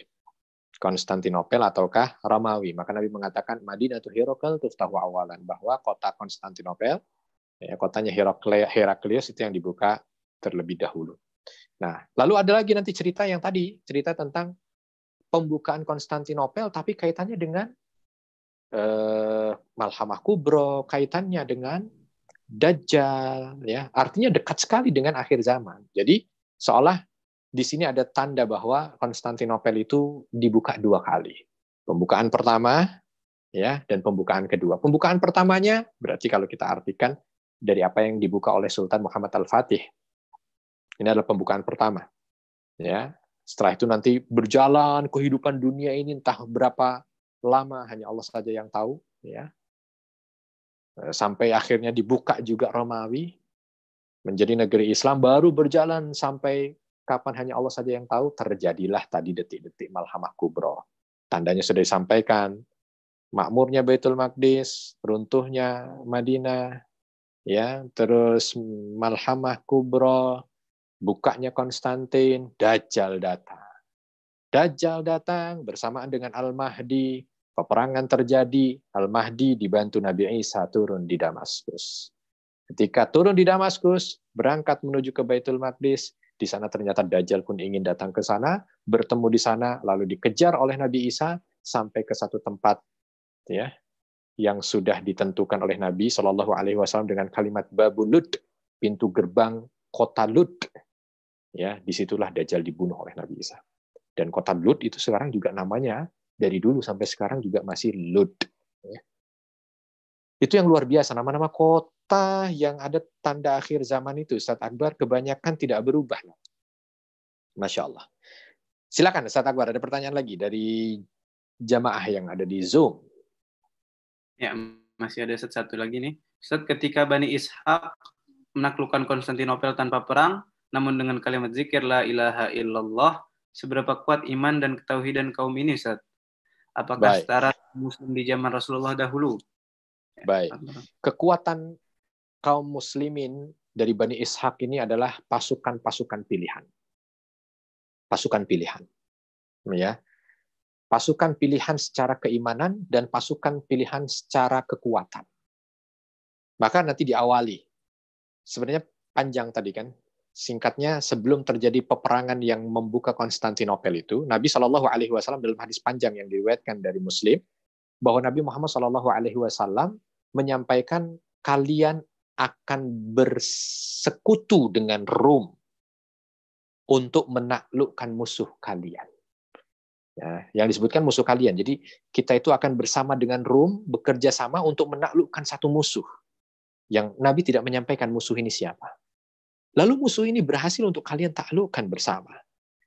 Konstantinopel ataukah Romawi? Maka Nabi mengatakan Madinatul Herakl tuftahu awalan, bahwa kota Konstantinopel, ya, kotanya Heraklius itu yang dibuka terlebih dahulu. Nah, lalu ada lagi nanti cerita yang tadi, cerita tentang pembukaan Konstantinopel, tapi kaitannya dengan Malhamah Kubro, kaitannya dengan Dajjal, ya, artinya dekat sekali dengan akhir zaman. Jadi seolah di sini ada tanda bahwa Konstantinopel itu dibuka 2 kali. Pembukaan pertama ya, dan pembukaan kedua. Pembukaan pertamanya berarti kalau kita artikan dari apa yang dibuka oleh Sultan Muhammad Al-Fatih. Ini adalah pembukaan pertama. Ya. Setelah itu nanti berjalan kehidupan dunia ini entah berapa lama, hanya Allah saja yang tahu, ya. Sampai akhirnya dibuka juga Romawi menjadi negeri Islam, baru berjalan sampai kapan hanya Allah saja yang tahu, terjadilah tadi detik-detik Malhamah Kubro. Tandanya sudah disampaikan, makmurnya Baitul Maqdis, runtuhnya Madinah, ya, terus Malhamah Kubro, bukanya Konstantin, Dajjal datang. Dajjal datang bersamaan dengan Al-Mahdi, peperangan terjadi, Al-Mahdi dibantu Nabi Isa turun di Damaskus. Ketika turun di Damaskus, berangkat menuju ke Baitul Maqdis, di sana ternyata Dajjal pun ingin datang ke sana, bertemu di sana, lalu dikejar oleh Nabi Isa sampai ke satu tempat ya yang sudah ditentukan oleh Nabi SAW dengan kalimat Babul Lud, pintu gerbang kota Lud. Ya, disitulah Dajjal dibunuh oleh Nabi Isa. Dan kota Lud itu sekarang juga namanya Dari dulu sampai sekarang juga masih Lud. Ya. Itu yang luar biasa. Nama-nama kota yang ada tanda akhir zaman itu, Ustaz Akbar, kebanyakan tidak berubah. Masya Allah. Silakan Ustaz Akbar, ada pertanyaan lagi dari jamaah yang ada di Zoom. Ya, masih ada satu lagi nih. Ustaz, ketika Bani Ishaq menaklukkan Konstantinopel tanpa perang, namun dengan kalimat zikir la ilaha illallah, seberapa kuat iman dan ketauhidan kaum ini, Ustaz? Apakah Baik. setara muslim di zaman Rasulullah dahulu? Baik. Kekuatan kaum muslimin dari Bani Ishaq ini adalah pasukan-pasukan pilihan. Pasukan pilihan. Ya. Pasukan pilihan secara keimanan dan pasukan pilihan secara kekuatan. Maka nanti diawali. Sebenarnya panjang tadi kan. Singkatnya, sebelum terjadi peperangan yang membuka Konstantinopel itu, Nabi SAW dalam hadis panjang yang diriwayatkan dari Muslim, bahwa Nabi Muhammad SAW menyampaikan kalian akan bersekutu dengan Rom untuk menaklukkan musuh kalian. Ya, yang disebutkan musuh kalian. Jadi kita itu akan bersama dengan Rom, bekerja sama untuk menaklukkan satu musuh. Yang Nabi tidak menyampaikan musuh ini siapa. Lalu musuh ini berhasil untuk kalian taklukkan bersama.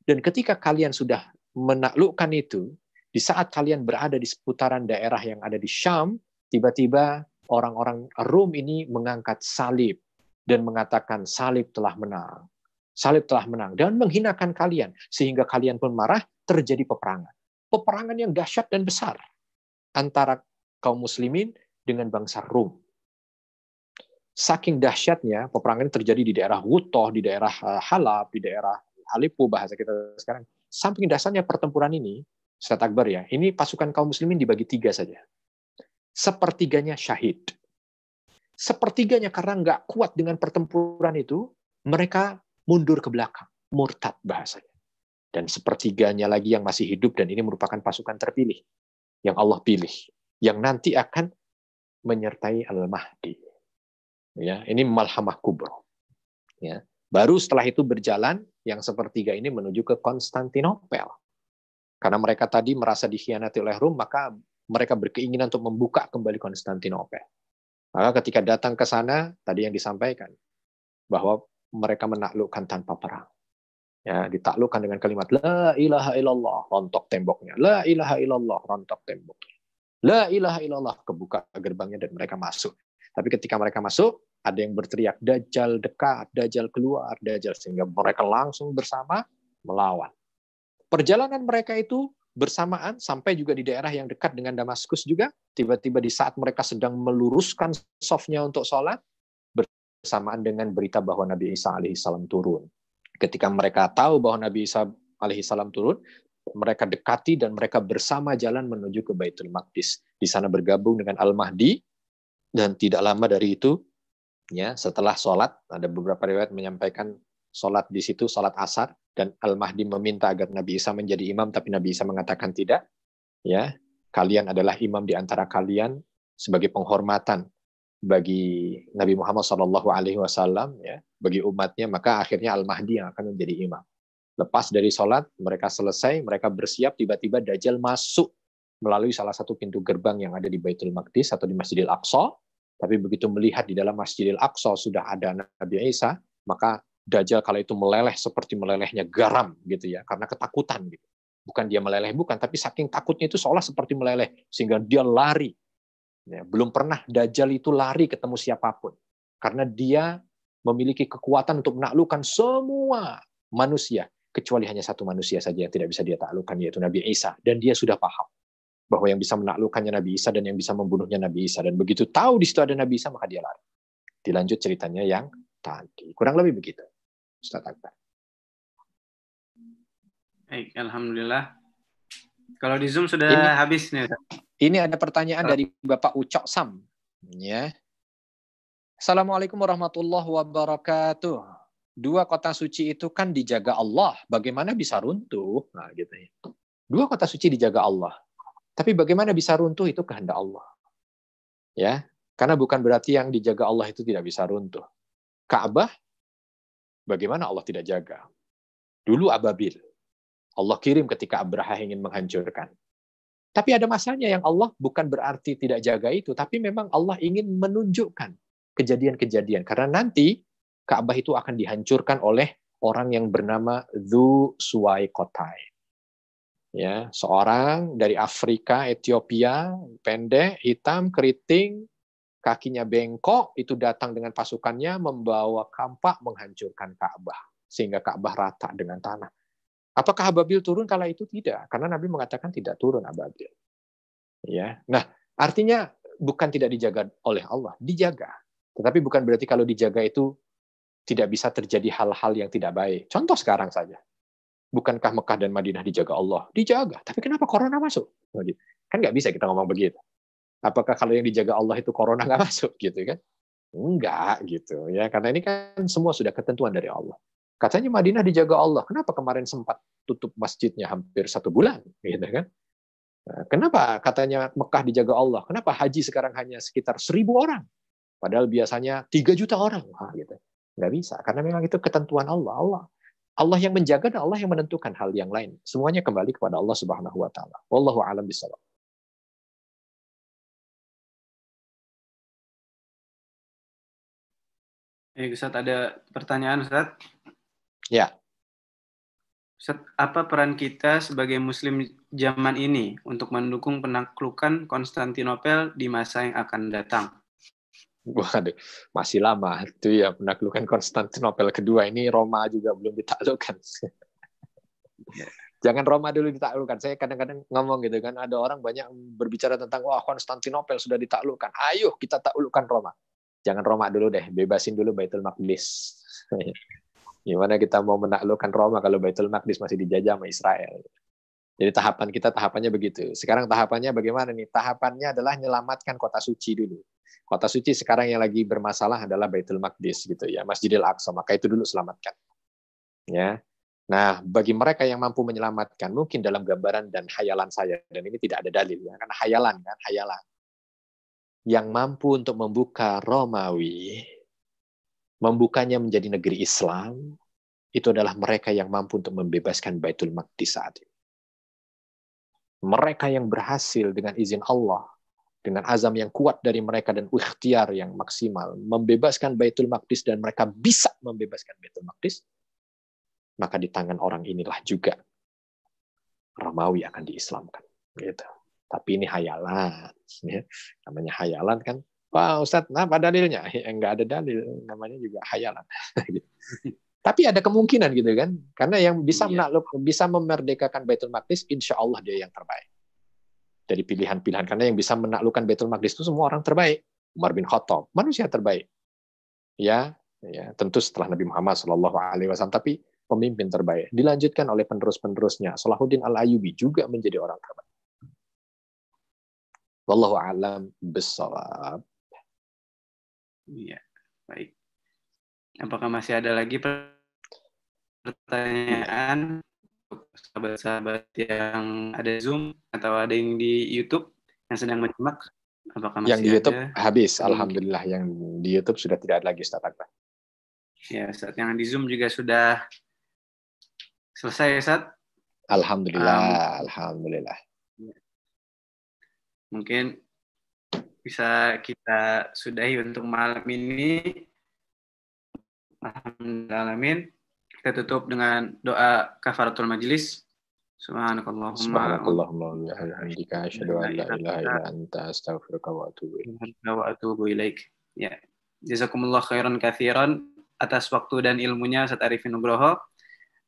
Dan ketika kalian sudah menaklukkan itu, di saat kalian berada di seputaran daerah yang ada di Syam, tiba-tiba orang-orang Rom ini mengangkat salib dan mengatakan salib telah menang. Salib telah menang dan menghinakan kalian sehingga kalian pun marah, terjadi peperangan. Peperangan yang dahsyat dan besar antara kaum muslimin dengan bangsa Rom. Saking dahsyatnya peperangan ini terjadi di daerah Wutoh, di daerah Halab, di daerah Aleppo bahasa kita sekarang. Saking dahsyatnya pertempuran ini, Ustaz Akbar ya, ini pasukan kaum muslimin dibagi 3 saja. Sepertiganya syahid. Sepertiganya karena nggak kuat dengan pertempuran itu, mereka mundur ke belakang, murtad bahasanya. Dan sepertiganya lagi yang masih hidup, dan ini merupakan pasukan terpilih yang Allah pilih, yang nanti akan menyertai Al-Mahdi. Ya, ini malhamah kubro. Ya. Baru setelah itu berjalan yang sepertiga ini menuju ke Konstantinopel. Karena mereka tadi merasa dikhianati oleh Rom, maka mereka berkeinginan untuk membuka kembali Konstantinopel. Maka ketika datang ke sana, tadi yang disampaikan, bahwa mereka menaklukkan tanpa perang. Ya, ditaklukkan dengan kalimat la ilaha illallah, rontok temboknya. La ilaha illallah, rontok temboknya. La ilaha illallah, kebuka gerbangnya dan mereka masuk. Tapi ketika mereka masuk, ada yang berteriak, Dajjal dekat, Dajjal keluar, Dajjal. Sehingga mereka langsung bersama melawan. Perjalanan mereka itu bersamaan sampai juga di daerah yang dekat dengan Damaskus juga. Tiba-tiba di saat mereka sedang meluruskan safnya untuk sholat, bersamaan dengan berita bahwa Nabi Isa alaihissalam turun. Ketika mereka tahu bahwa Nabi Isa alaihissalam turun, mereka dekati dan mereka bersama jalan menuju ke Baitul Maqdis. Di sana bergabung dengan Al-Mahdi. Dan tidak lama dari itu, ya, setelah sholat, ada beberapa riwayat menyampaikan sholat di situ, sholat asar, dan Al-Mahdi meminta agar Nabi Isa menjadi imam, tapi Nabi Isa mengatakan tidak. Ya, kalian adalah imam di antara kalian sebagai penghormatan bagi Nabi Muhammad SAW, ya, bagi umatnya, maka akhirnya Al-Mahdi yang akan menjadi imam. Lepas dari sholat, mereka selesai, mereka bersiap, tiba-tiba Dajjal masuk melalui salah satu pintu gerbang yang ada di Baitul Maqdis atau di Masjidil Aqsa. Tapi begitu melihat di dalam Masjidil Aqsa sudah ada Nabi Isa, maka Dajjal kala itu meleleh seperti melelehnya garam gitu ya, karena ketakutan gitu. Bukan dia meleleh, bukan, tapi saking takutnya itu seolah seperti meleleh sehingga dia lari. Ya, belum pernah Dajjal itu lari ketemu siapapun. Karena dia memiliki kekuatan untuk menaklukkan semua manusia, kecuali hanya satu manusia saja yang tidak bisa dia taklukkan, yaitu Nabi Isa. Dan dia sudah paham bahwa yang bisa menaklukkannya Nabi Isa dan yang bisa membunuhnya Nabi Isa. Dan begitu tahu di situ ada Nabi Isa, maka dia lari. Dilanjut ceritanya yang tadi. Kurang lebih begitu, Ustaz Akbar. Baik, alhamdulillah. Kalau di Zoom sudah habis nih. Ini ada pertanyaan dari Bapak Ucok Sam. Ya. Assalamualaikum warahmatullahi wabarakatuh. 2 kota suci itu kan dijaga Allah. Bagaimana bisa runtuh? Nah, gitu ya. 2 kota suci dijaga Allah. Tapi bagaimana bisa runtuh itu kehendak Allah. Ya, karena bukan berarti yang dijaga Allah itu tidak bisa runtuh. Ka'bah, bagaimana Allah tidak jaga? Dulu Ababil, Allah kirim ketika Abraha ingin menghancurkan. Tapi ada masanya yang Allah bukan berarti tidak jaga itu, tapi memang Allah ingin menunjukkan kejadian-kejadian. Karena nanti Ka'bah itu akan dihancurkan oleh orang yang bernama Dzu Suwaikotai. Ya, seorang dari Afrika, Ethiopia, pendek, hitam, keriting, kakinya bengkok, itu datang dengan pasukannya membawa kampak menghancurkan Ka'bah sehingga Ka'bah rata dengan tanah. Apakah Ababil turun kala itu? Tidak, karena Nabi mengatakan tidak turun Ababil. Ya, nah artinya bukan tidak dijaga oleh Allah, dijaga. Tetapi bukan berarti kalau dijaga itu tidak bisa terjadi hal-hal yang tidak baik. Contoh sekarang saja. Bukankah Mekah dan Madinah dijaga Allah? Dijaga. Tapi kenapa corona masuk? Kan nggak bisa kita ngomong begitu. Apakah kalau yang dijaga Allah itu corona nggak masuk gitu kan? Enggak gitu ya. Karena ini kan semua sudah ketentuan dari Allah. Katanya Madinah dijaga Allah. Kenapa kemarin sempat tutup masjidnya hampir 1 bulan? Gitu kan? Kenapa katanya Mekah dijaga Allah? Kenapa haji sekarang hanya sekitar 1.000 orang? Padahal biasanya 3 juta orang. Gitu. Nggak bisa. Karena memang itu ketentuan Allah. Allah yang menjaga dan Allah yang menentukan hal yang lain. Semuanya kembali kepada Allah Subhanahu wa taala. Wallahu a'lam bishawab. Ustaz, ada pertanyaan, Ustaz? Ya. Ustaz, apa peran kita sebagai muslim zaman ini untuk mendukung penaklukan Konstantinopel di masa yang akan datang? Waduh, masih lama itu ya penaklukan Konstantinopel kedua ini. Roma juga belum ditaklukkan. Jangan Roma dulu ditaklukkan. Saya kadang-kadang ngomong gitu kan, ada orang banyak berbicara tentang wah Konstantinopel sudah ditaklukkan. Ayo kita taklukkan Roma. Jangan Roma dulu deh, bebasin dulu Baitul Maqdis. Gimana kita mau menaklukkan Roma kalau Baitul Maqdis masih dijajah sama Israel? Jadi tahapan kita tahapannya begitu. Sekarang tahapannya bagaimana nih? Tahapannya adalah menyelamatkan kota suci dulu. Kota suci sekarang yang lagi bermasalah adalah Baitul Maqdis gitu ya, Masjidil Aqsa. Maka itu dulu selamatkan. Ya. Nah, bagi mereka yang mampu menyelamatkan, mungkin dalam gambaran dan hayalan saya, dan ini tidak ada dalil ya, karena hayalan kan, hayalan. Yang mampu untuk membuka Romawi, membukanya menjadi negeri Islam, itu adalah mereka yang mampu untuk membebaskan Baitul Maqdis saat ini. Mereka yang berhasil dengan izin Allah, dengan azam yang kuat dari mereka dan ikhtiar yang maksimal, membebaskan Baitul Maqdis dan mereka bisa membebaskan Baitul Maqdis, maka di tangan orang inilah juga Romawi akan diislamkan. Gitu. Tapi ini hayalan. Ya. Namanya hayalan kan, wah Ustadz, apa dalilnya? Enggak ada dalil, namanya juga hayalan. Tapi ada kemungkinan gitu kan, karena yang bisa bisa memerdekakan Baitul Maqdis, insya Allah dia yang terbaik. Dari pilihan-pilihan, karena yang bisa menaklukkan Baitul Maqdis itu semua orang terbaik. Umar bin Khattab, manusia terbaik. Ya, tentu setelah Nabi Muhammad SAW, tapi pemimpin terbaik. Dilanjutkan oleh penerus-penerusnya. Salahuddin Al-Ayyubi juga menjadi orang terbaik. Wallahu a'lam bishawab. Iya, baik. Apakah masih ada lagi pertanyaan untuk sahabat-sahabat yang ada Zoom atau ada yang di YouTube yang sedang menyimak? Apakah masih yang di YouTube ada? Habis, alhamdulillah. Yang di YouTube sudah tidak ada lagi, Ustaz Akbar. Ya, Ustaz. Yang di Zoom juga sudah selesai, Ustaz. Alhamdulillah, alhamdulillah. Mungkin bisa kita sudahi untuk malam ini. Alhamdulillah. Kita tutup dengan doa kafaratul majlis. Subhanakallahumma wa bihamdika asyhadu an la ilaha illa anta astaghfiruka wa atubu ilaik. Ya. Jazakumullah khairan katsiran atas waktu dan ilmunya Ustaz Arifin Nugroho.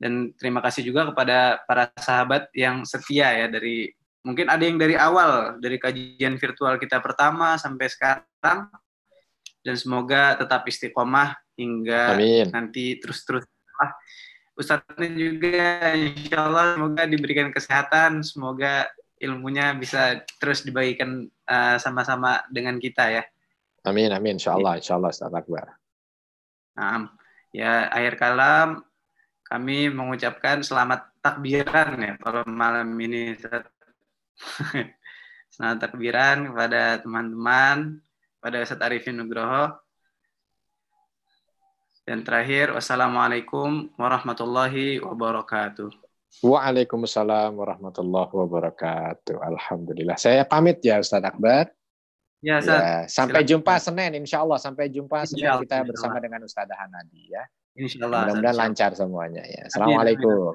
Dan terima kasih juga kepada para sahabat yang setia ya, dari mungkin ada yang dari awal, dari kajian virtual kita pertama sampai sekarang, dan semoga tetap istiqomah hingga nanti terus-terus. Ustadznya juga insya Allah semoga diberikan kesehatan, semoga ilmunya bisa terus dibagikan sama-sama dengan kita ya. Amin, amin, insya Allah Ustaz Akbar. Nah, ya akhir kalam kami mengucapkan selamat takbiran ya kalau malam ini. Selamat takbiran kepada teman-teman, pada Ustaz Arifin Nugroho. Dan terakhir, wassalamualaikum warahmatullahi wabarakatuh. Waalaikumsalam warahmatullahi wabarakatuh. Alhamdulillah. Saya pamit ya Ustadz Akbar. Ya, Ya, Ustaz. sampai Silakan. jumpa Senin, insya Allah. Sampai jumpa Senin Insyaallah, kita insyaallah. bersama dengan Ustazah Hanadi ya. Insyaallah, Ustaz, Mudah-mudahan insyaallah. lancar semuanya ya. Amin, amin. Assalamualaikum.